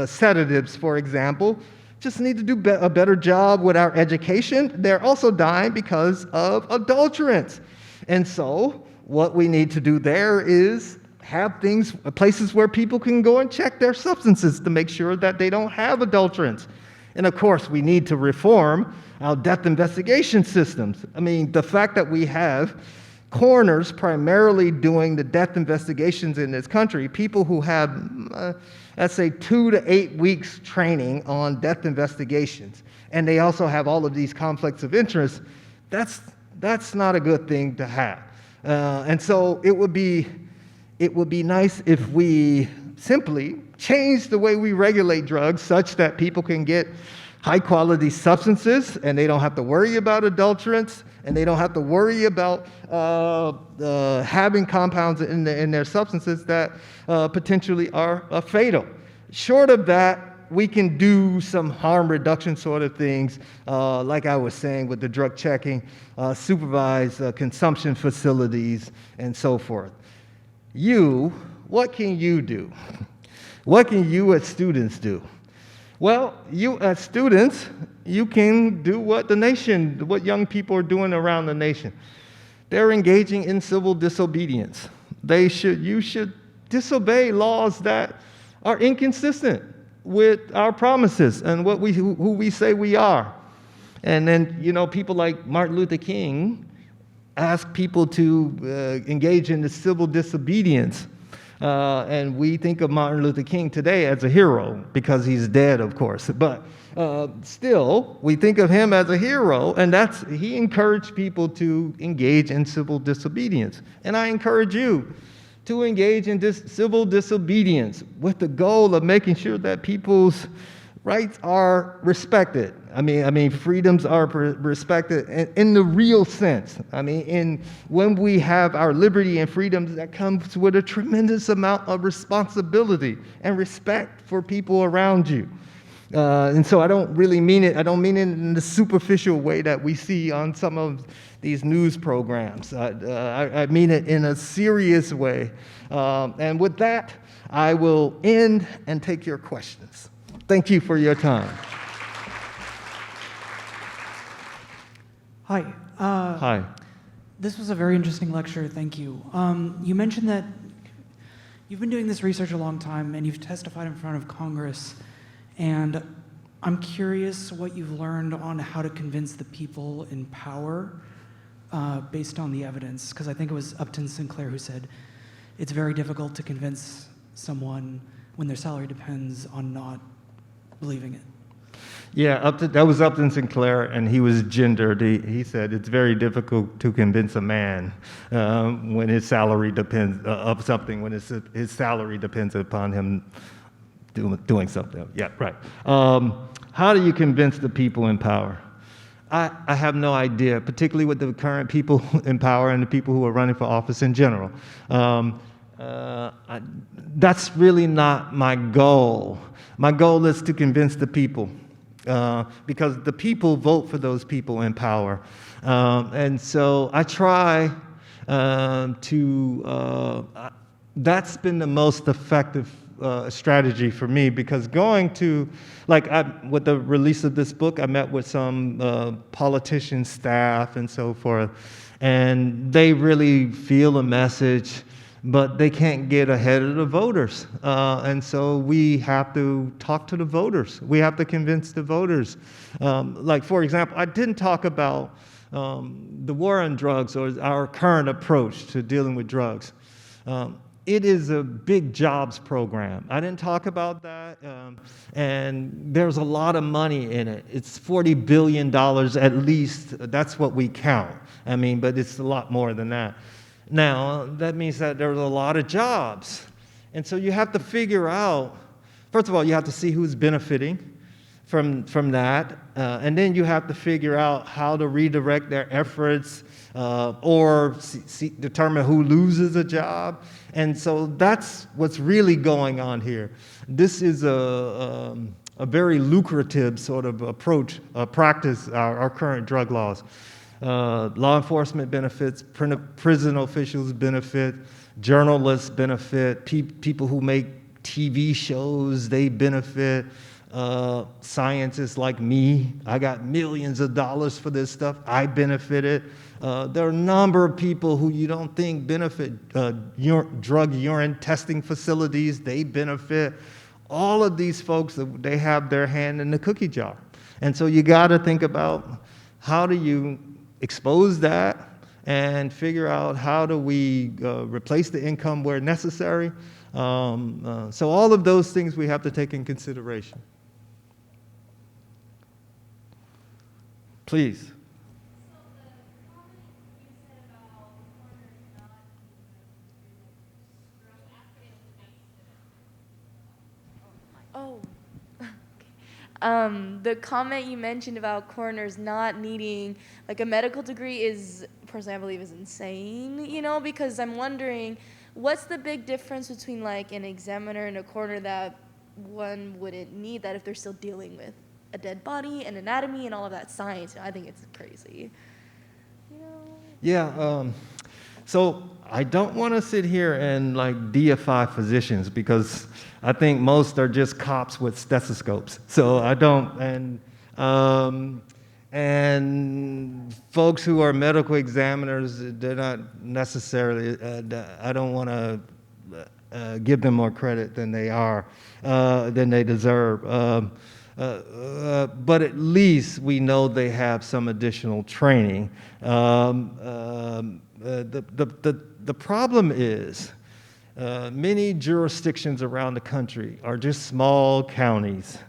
sedatives, for example. Just need to do a better job with our education. They're also dying because of adulterants. And so what we need to do there is have places where people can go and check their substances to make sure that they don't have adulterants. And of course, we need to reform our death investigation systems. I mean, the fact that we have coroners primarily doing the death investigations in this country, people who have, let's say, 2 to 8 weeks training on death investigations, and they also have all of these conflicts of interest, that's not a good thing to have. And so it would be nice if we simply change the way we regulate drugs such that people can get high-quality substances, and they don't have to worry about adulterants, and they don't have to worry about having compounds in their substances that potentially are fatal. Short of that, we can do some harm reduction sort of things, like I was saying with the drug checking, supervised consumption facilities, and so forth. What can you do? What can you as students do? Well, you as students, you can do what young people are doing around the nation. They're engaging in civil disobedience. You should disobey laws that are inconsistent with our promises and who we say we are. And then, people like Martin Luther King ask people to engage in the civil disobedience. And we think of Martin Luther King today as a hero because he's dead, of course. But still, we think of him as a hero, and he encouraged people to engage in civil disobedience. And I encourage you to engage in civil disobedience with the goal of making sure that people's rights are respected. I mean, freedoms are respected in the real sense. When we have our liberty and freedoms, that comes with a tremendous amount of responsibility and respect for people around you. And so I don't mean it in the superficial way that we see on some of these news programs. I mean it in a serious way. And with that, I will end and take your questions. Thank you for your time. Hi. Hi. This was a very interesting lecture. Thank you. You mentioned that you've been doing this research a long time and you've testified in front of Congress. And I'm curious what you've learned on how to convince the people in power based on the evidence. Because I think it was Upton Sinclair who said it's very difficult to convince someone when their salary depends on not believing it. Yeah, that was Upton Sinclair, and he was gendered. He said it's very difficult to convince a man when his salary depends of something, when his salary depends upon him doing something. Yeah, right. How do you convince the people in power? I have no idea, particularly with the current people in power and the people who are running for office in general. That's really not my goal. My goal is to convince the people, because the people vote for those people in power. And so I try that's been the most effective strategy for me, because going to, with the release of this book, I met with some politician staff and so forth, and they really feel a message, but they can't get ahead of the voters. And so we have to talk to the voters. We have to convince the voters. For example, I didn't talk about the war on drugs or our current approach to dealing with drugs. It is a big jobs program. I didn't talk about that, and there's a lot of money in it. It's $40 billion at least. That's what we count. I mean, but it's a lot more than that. Now, that means that there's a lot of jobs. And so you have to figure out, first of all, you have to see who's benefiting from that, and then you have to figure out how to redirect their efforts or determine who loses a job. And so that's what's really going on here. This is a very lucrative sort of approach, practice, our current drug laws. Law enforcement benefits, prison officials benefit, journalists benefit, people who make TV shows, they benefit. Scientists like me, I got millions of dollars for this stuff, I benefited. There are a number of people who you don't think benefit. Drug urine testing facilities, they benefit. All of these folks, they have their hand in the cookie jar. And so you got to think about, how do you expose that and figure out how do we replace the income where necessary. So all of those things we have to take in consideration. Please. Oh, the comment you mentioned about coroners not needing like a medical degree is, personally, I believe is insane, because I'm wondering, what's the big difference between like an examiner and a coroner that one wouldn't need that if they're still dealing with a dead body and anatomy and all of that science? I think it's crazy. Yeah, so I don't want to sit here and deify physicians, because I think most are just cops with stethoscopes. So I don't, and folks who are medical examiners, they're not necessarily, I don't want to give them more credit than they deserve. But at least we know they have some additional training. The problem is many jurisdictions around the country are just small counties,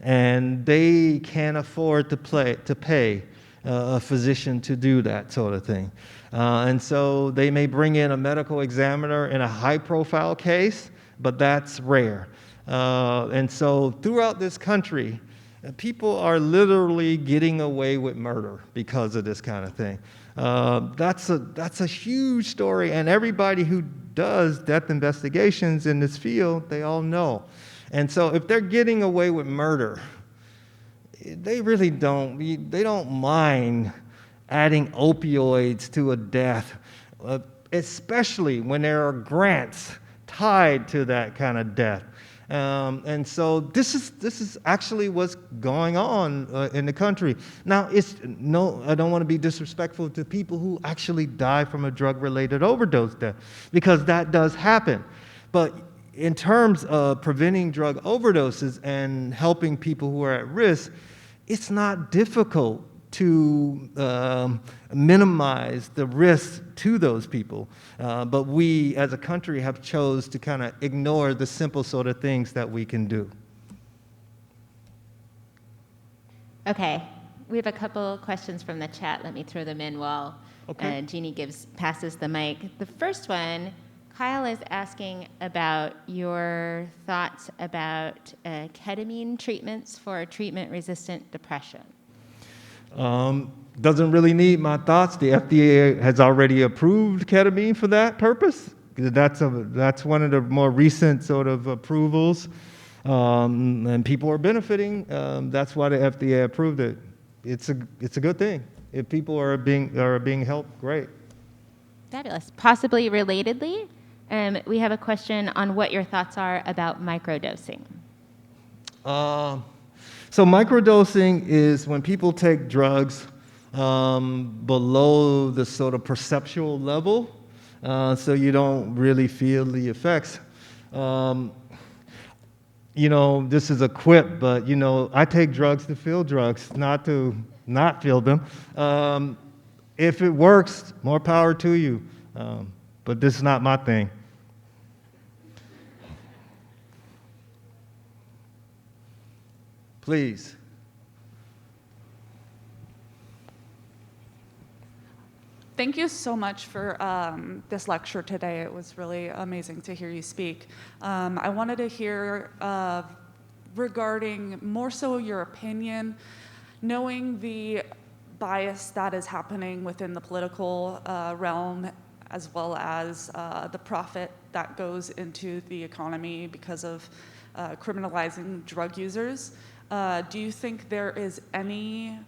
and they can't afford to pay a physician to do that sort of thing. And so they may bring in a medical examiner in a high-profile case, but that's rare. And so throughout this country, people are literally getting away with murder because of this kind of thing. That's a huge story, and everybody who does death investigations in this field, they all know. And so if they're getting away with murder, they really don't mind adding opioids to a death, especially when there are grants tied to that kind of death. And so this is actually what's going on in the country. Now, I don't want to be disrespectful to people who actually die from a drug-related overdose death, because that does happen. But in terms of preventing drug overdoses and helping people who are at risk, it's not difficult to minimize the risk to those people. But we, as a country, have chose to kind of ignore the simple sort of things that we can do. Okay, we have a couple questions from the chat. Let me throw them in while Okay. Jeannie passes the mic. The first one, Kyle is asking about your thoughts about ketamine treatments for treatment-resistant depression. Doesn't really need my thoughts. The FDA has already approved ketamine for that purpose. That's one of the more recent sort of approvals, and people are benefiting. That's why the FDA approved it. It's a good thing. If people are being helped, great. Fabulous. Possibly relatedly, we have a question on what your thoughts are about microdosing. So microdosing is when people take drugs below the sort of perceptual level, so you don't really feel the effects. This is a quip, but I take drugs to feel drugs, not to not feel them. If it works, more power to you. But this is not my thing. Please. Thank you so much for this lecture today. It was really amazing to hear you speak. I wanted to hear regarding more so your opinion, knowing the bias that is happening within the political realm, as well as the profit that goes into the economy because of criminalizing drug users. Do you think there is any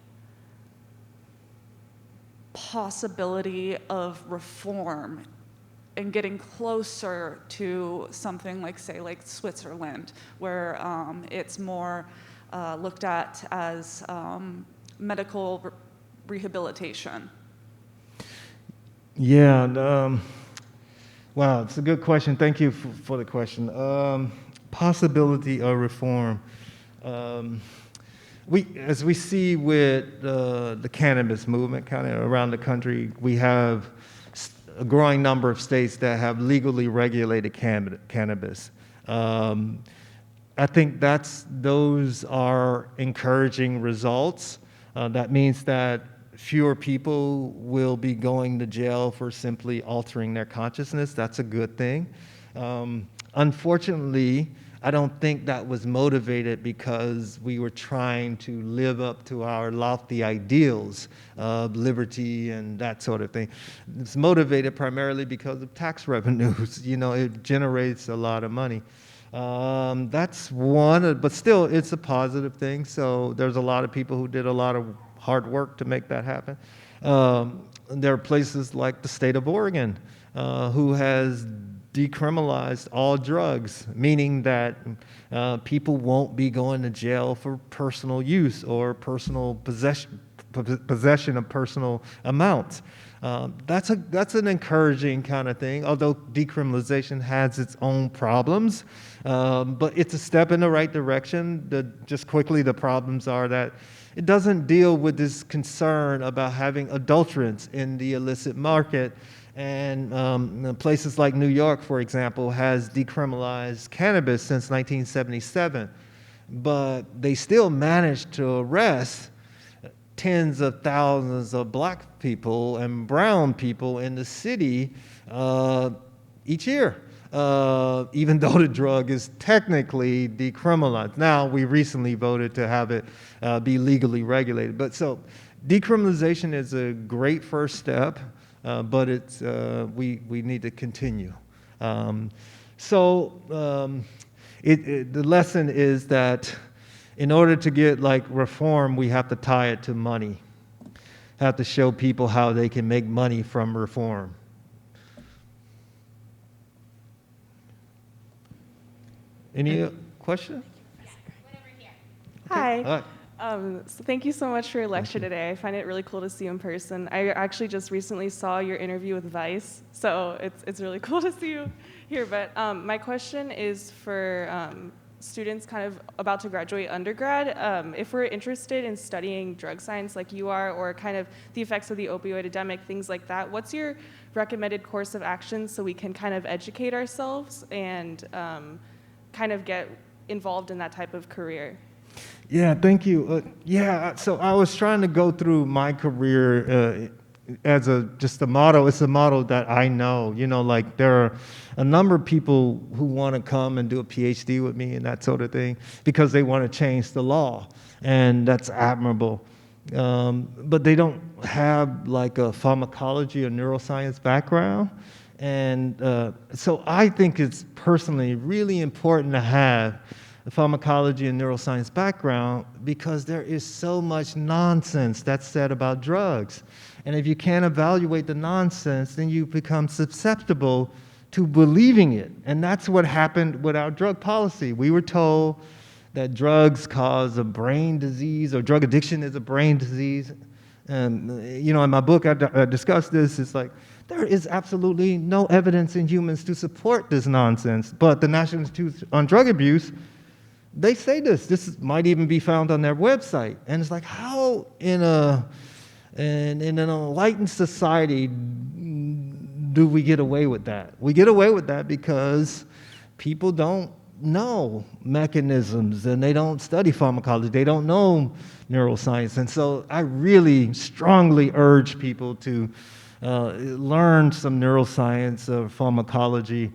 possibility of reform and getting closer to something like, say, like Switzerland, where it's more looked at as medical rehabilitation? Yeah, wow, it's a good question. Thank you for the question. Possibility of reform. As we see with the cannabis movement kind of around the country, we have a growing number of states that have legally regulated cannabis. I think those are encouraging results. That means that fewer people will be going to jail for simply altering their consciousness. That's a good thing. Unfortunately, I don't think that was motivated because we were trying to live up to our lofty ideals of liberty and that sort of thing. It's motivated primarily because of tax revenues. It generates a lot of money. That's one, but still, it's a positive thing. So there's a lot of people who did a lot of hard work to make that happen. There are places like the state of Oregon who has decriminalized all drugs, meaning that people won't be going to jail for personal use or personal possession of personal amounts. That's an encouraging kind of thing, although decriminalization has its own problems, but it's a step in the right direction. Just quickly, the problems are that it doesn't deal with this concern about having adulterants in the illicit market. And places like New York, for example, has decriminalized cannabis since 1977, but they still managed to arrest tens of thousands of black people and brown people in the city each year, even though the drug is technically decriminalized. Now, we recently voted to have it be legally regulated. But so decriminalization is a great first step. But we need to continue. The lesson is that in order to get reform, we have to tie it to money. Have to show people how they can make money from reform. Any question? Hi. Hi. So thank you so much for your lecture today. I find it really cool to see you in person. I actually just recently saw your interview with Vice, so it's really cool to see you here. But my question is for students kind of about to graduate undergrad. If we're interested in studying drug science like you are, or kind of the effects of the opioid epidemic, things like that, what's your recommended course of action so we can kind of educate ourselves and kind of get involved in that type of career? Yeah, thank you. So I was trying to go through my career as just a model. It's a model that I know. Like there are a number of people who want to come and do a PhD with me and that sort of thing because they want to change the law, and that's admirable. But they don't have like a pharmacology or neuroscience background. And so I think it's personally really important to have a pharmacology and neuroscience background because there is so much nonsense that's said about drugs. And if you can't evaluate the nonsense, then you become susceptible to believing it. And that's what happened with our drug policy. We were told that drugs cause a brain disease or drug addiction is a brain disease. And, in my book, I discussed this. It's like, there is absolutely no evidence in humans to support this nonsense. But the National Institute on Drug Abuse, they say this. This might even be found on their website. And it's like, how in an enlightened society do we get away with that? We get away with that because people don't know mechanisms and they don't study pharmacology. They don't know neuroscience. And so I really strongly urge people to learn some neuroscience or pharmacology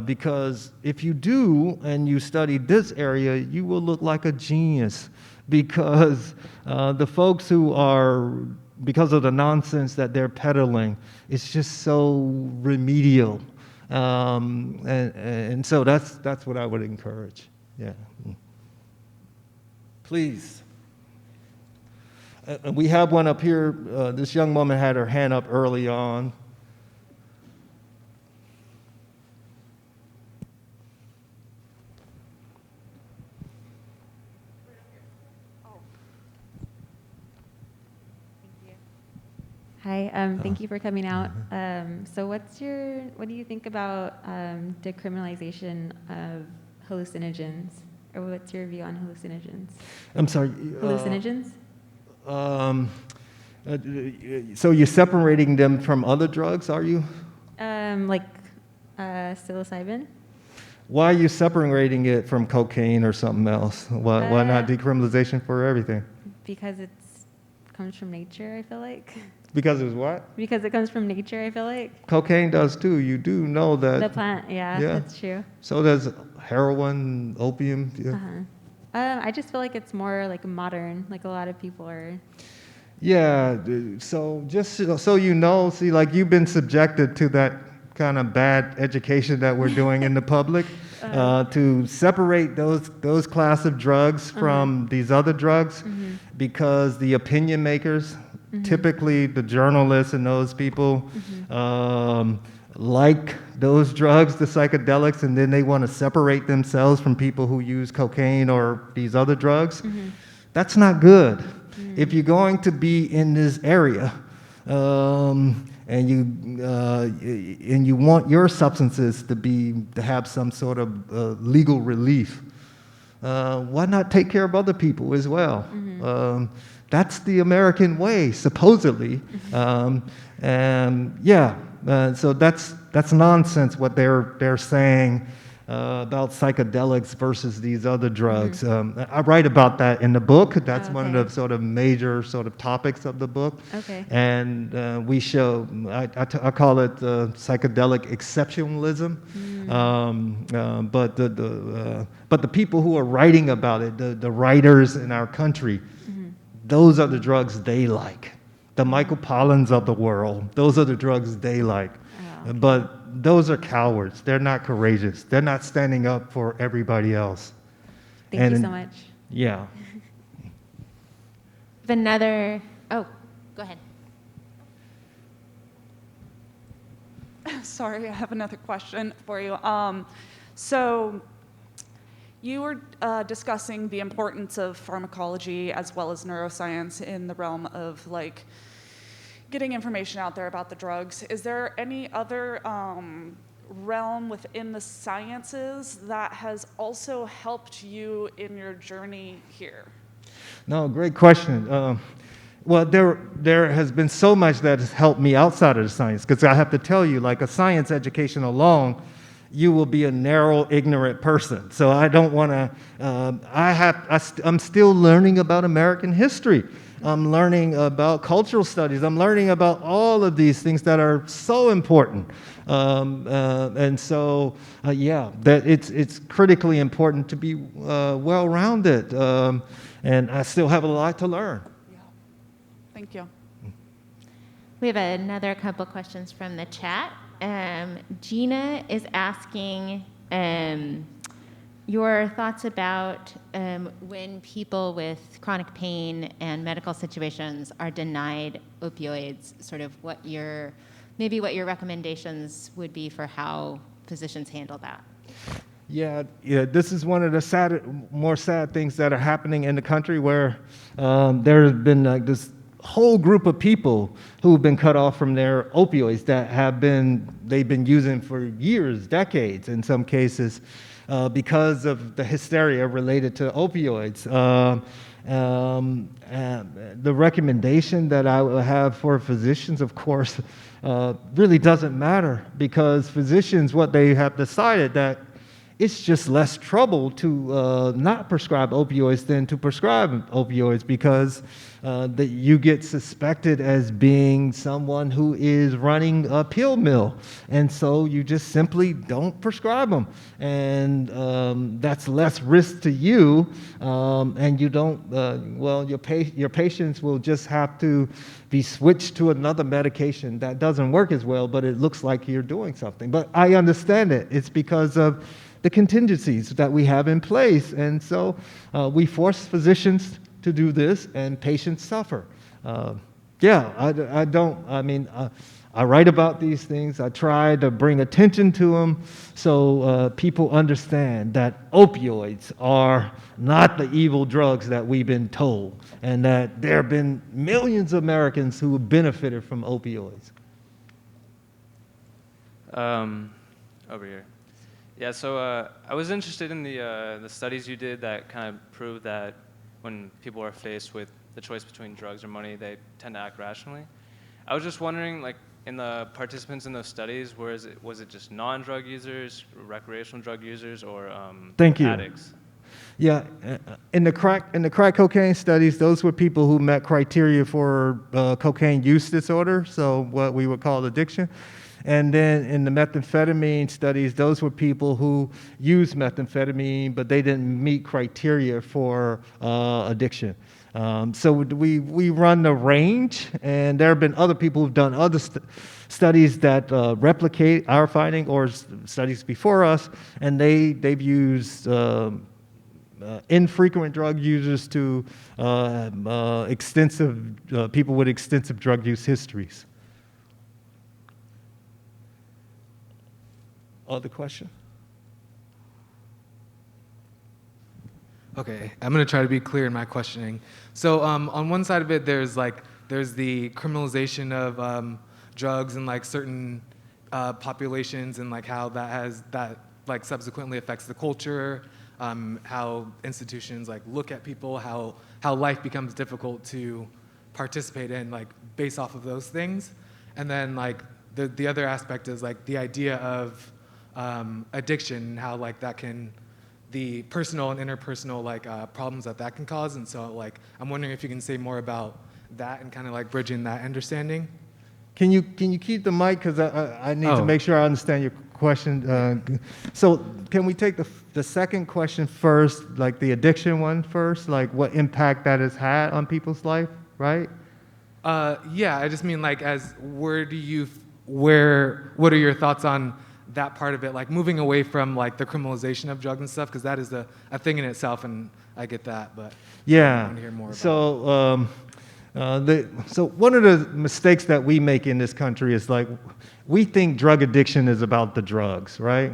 because if you do and you study this area, you will look like a genius because the folks who are, because of the nonsense that they're peddling, it's just so remedial. And so that's what I would encourage. Yeah. Please. We have one up here. This young woman had her hand up early on. Hi, thank you for coming out. So what do you think about decriminalization of hallucinogens? Or what's your view on hallucinogens? I'm sorry. Hallucinogens? So you're separating them from other drugs, are you? Like psilocybin? Why are you separating it from cocaine or something else? Why not decriminalization for everything? Because it comes from nature, I feel like. Because it's what? Because it comes from nature, I feel like. Cocaine does too. You do know that. The plant, yeah, that's true. So does heroin, opium. Yeah. I just feel like it's more like modern, like a lot of people are. Yeah, so just so you know, see, like you've been subjected to that kind of bad education that we're doing in the public to separate those class of drugs from these other drugs because the opinion makers, typically the journalists and those people, like those drugs, the psychedelics, and then they want to separate themselves from people who use cocaine or these other drugs. That's not good. If you're going to be in this area and you want your substances to have some sort of legal relief, why not take care of other people as well? That's the American way, supposedly. So that's nonsense what they're saying about psychedelics versus these other drugs. I write about that in the book. That's one of the sort of major sort of topics of the book. Okay. And we show, I call it psychedelic exceptionalism. But the people who are writing about it, the writers in our country, those are the drugs they like. The Michael Pollans of the world, those are the drugs they like. Okay. But those are cowards. They're not courageous. They're not standing up for everybody else. Thank you so much. Yeah. Oh, go ahead. Sorry, I have another question for you. So you were discussing the importance of pharmacology as well as neuroscience in the realm of like getting information out there about the drugs. Is there any other realm within the sciences that has also helped you in your journey here? No, great question. Well, there has been so much that has helped me outside of the science, because I have to tell you, like a science education alone you will be a narrow, ignorant person. So I don't want to, I'm still learning about American history. I'm learning about cultural studies. I'm learning about all of these things that are so important. And so, yeah, that it's critically important to be well-rounded. And I still have a lot to learn. Yeah. Thank you. We have another couple questions from the chat. Gina is asking your thoughts about when people with chronic pain and medical situations are denied opioids, sort of what your recommendations would be for how physicians handle that. Yeah, this is one of the more sad things that are happening in the country, where there has been like this whole group of people who've been cut off from their opioids that they've been using for years, decades in some cases, because of the hysteria related to opioids. The recommendation that I would have for physicians, of course, really doesn't matter, because physicians, what they have decided, that it's just less trouble to not prescribe opioids than to prescribe opioids, because that you get suspected as being someone who is running a pill mill, and so you just simply don't prescribe them, and that's less risk to you, and you don't. Your patients will just have to be switched to another medication that doesn't work as well, but it looks like you're doing something. But I understand it. It's because of the contingencies that we have in place. And so we force physicians to do this, and patients suffer. I write about these things. I try to bring attention to them so people understand that opioids are not the evil drugs that we've been told, and that there have been millions of Americans who have benefited from opioids. Over here. Yeah, so I was interested in the studies you did that kind of prove that when people are faced with the choice between drugs or money, they tend to act rationally. I was just wondering, like, in the participants in those studies, was it just non-drug users, recreational drug users, or Thank you. addicts? Yeah, in the crack cocaine studies, those were people who met criteria for cocaine use disorder, so what we would call addiction. And then in the methamphetamine studies, those were people who used methamphetamine, but they didn't meet criteria for addiction. So we run the range, and there have been other people who've done other studies that replicate our finding, or studies before us, and they've used infrequent drug users to extensive people with extensive drug use histories. Other question? Okay, I'm going to try to be clear in my questioning. So on one side of it, there's the criminalization of drugs in like certain populations, and like how that like subsequently affects the culture, how institutions like look at people, how life becomes difficult to participate in, like based off of those things. And then like the other aspect is like the idea of addiction, how like that can, the personal and interpersonal like problems that can cause. And so like I'm wondering if you can say more about that and kind of like bridging that understanding. Can you keep the mic, because I need to make sure I understand your question. So can we take the second question first, like the addiction one first, like what impact that has had on people's life, right? Yeah, I just mean like what are your thoughts on that part of it, like moving away from like the criminalization of drugs and stuff, because that is a thing in itself, and I get that, but yeah. I want to hear more about So one of the mistakes that we make in this country is like we think drug addiction is about the drugs, right?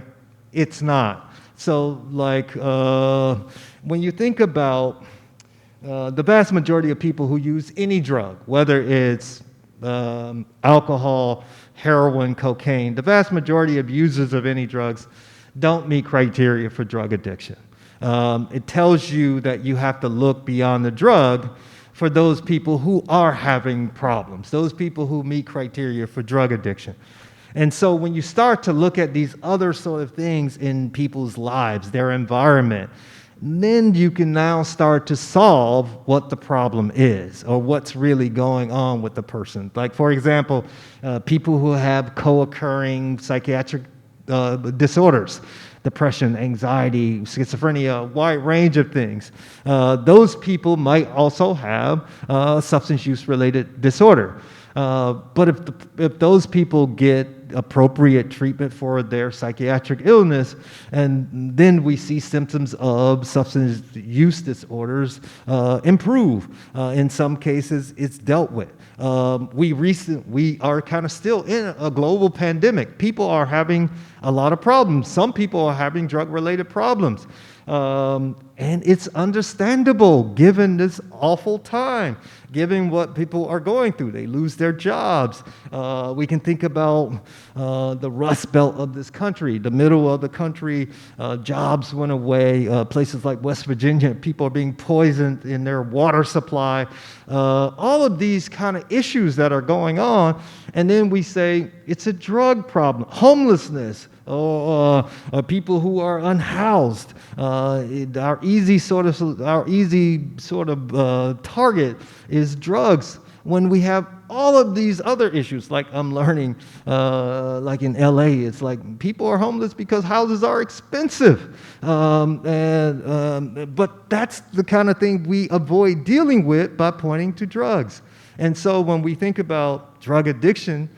It's not. So like when you think about the vast majority of people who use any drug, whether it's alcohol, heroin, cocaine, the vast majority of users of any drugs don't meet criteria for drug addiction. It tells you that you have to look beyond the drug for those people who are having problems, those people who meet criteria for drug addiction. And so when you start to look at these other sort of things in people's lives, their environment, then you can now start to solve what the problem is or what's really going on with the person. Like, for example, people who have co-occurring psychiatric disorders, depression, anxiety, schizophrenia, a wide range of things. Those people might also have substance use related disorder. But if those people get appropriate treatment for their psychiatric illness, and then we see symptoms of substance use disorders improve. In some cases, it's dealt with. We are kind of still in a global pandemic. People are having a lot of problems. Some people are having drug-related problems. And it's understandable given this awful time, given what people are going through. They lose their jobs. We can think about the Rust Belt of this country, the middle of the country, jobs went away. Places like West Virginia, people are being poisoned in their water supply. All of these kind of issues that are going on. And then we say it's a drug problem, homelessness, or people who are unhoused. Our easy sort of target is drugs. When we have all of these other issues, like I'm learning, like in LA, it's like people are homeless because houses are expensive. But that's the kind of thing we avoid dealing with by pointing to drugs. And so when we think about drug addiction,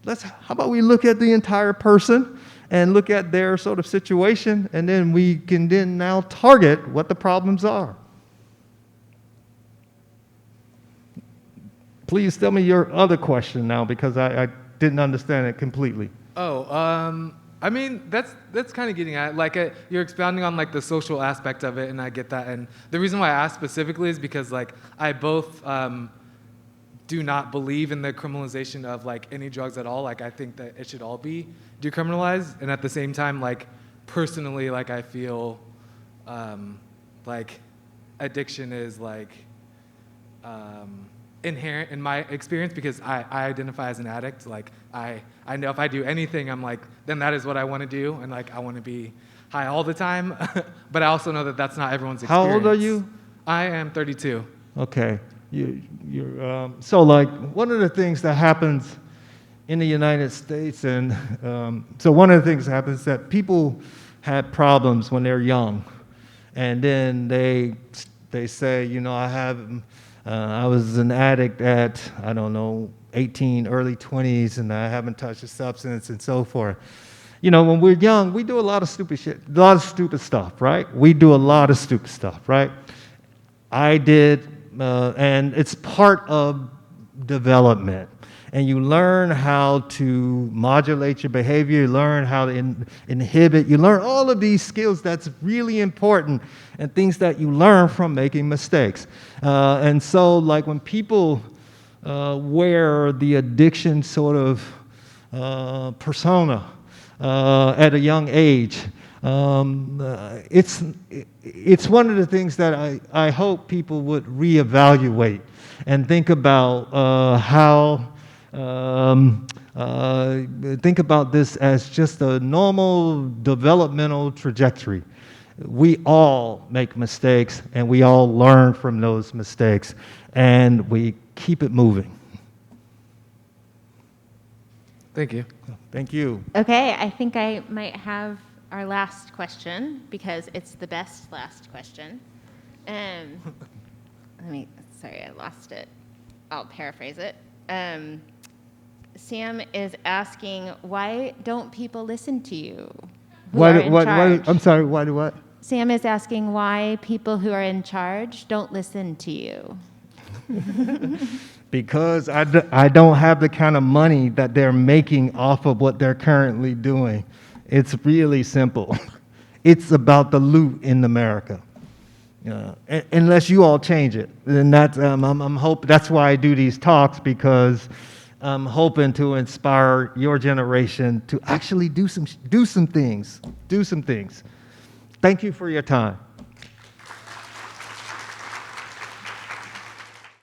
how about we look at the entire person and look at their sort of situation, and then we can then now target what the problems are. Please tell me your other question now, because I didn't understand it completely. I mean, that's kind of getting at, like, you're expounding on, like, the social aspect of it, and I get that. And the reason why I asked specifically is because, like, I both do not believe in the criminalization of, like, any drugs at all. Like, I think that it should all be decriminalized. And at the same time, like, personally, like, I feel like addiction is, like, inherent in my experience, because I identify as an addict. Like, I know if I do anything, I'm like, then that is what I want to do, and, like, I want to be high all the time. But I also know that that's not everyone's experience. How old are you? I am 32. Okay. So, like, one of the things that happens in the United States, and so one of the things that happens is that people have problems when they're young, and then they say, you know, I was an addict at, I don't know, 18, early 20s, and I haven't touched a substance and so forth. You know, when we're young, we do a lot of stupid shit, a lot of stupid stuff, right? We do a lot of stupid stuff, right? I did, and it's part of development. And you learn how to modulate your behavior, you learn how to inhibit, you learn all of these skills that's really important, and things that you learn from making mistakes. And so, like, when people wear the addiction sort of persona at a young age, it's one of the things that I hope people would reevaluate and think about how think about this as just a normal developmental trajectory. We all make mistakes, and we all learn from those mistakes, and we keep it moving. Thank you. Thank you. Okay, I think I might have our last question, because it's the best last question. Sorry, I lost it. I'll paraphrase it. Sam is asking, why don't people listen to you? I'm sorry, why do what? Sam is asking why people who are in charge don't listen to you. Because I don't have the kind of money that they're making off of what they're currently doing. It's really simple. It's about the loot in America. Unless you all change it, and that's I'm hoping that's why I do these talks, because I'm hoping to inspire your generation to actually do some things. Thank you for your time.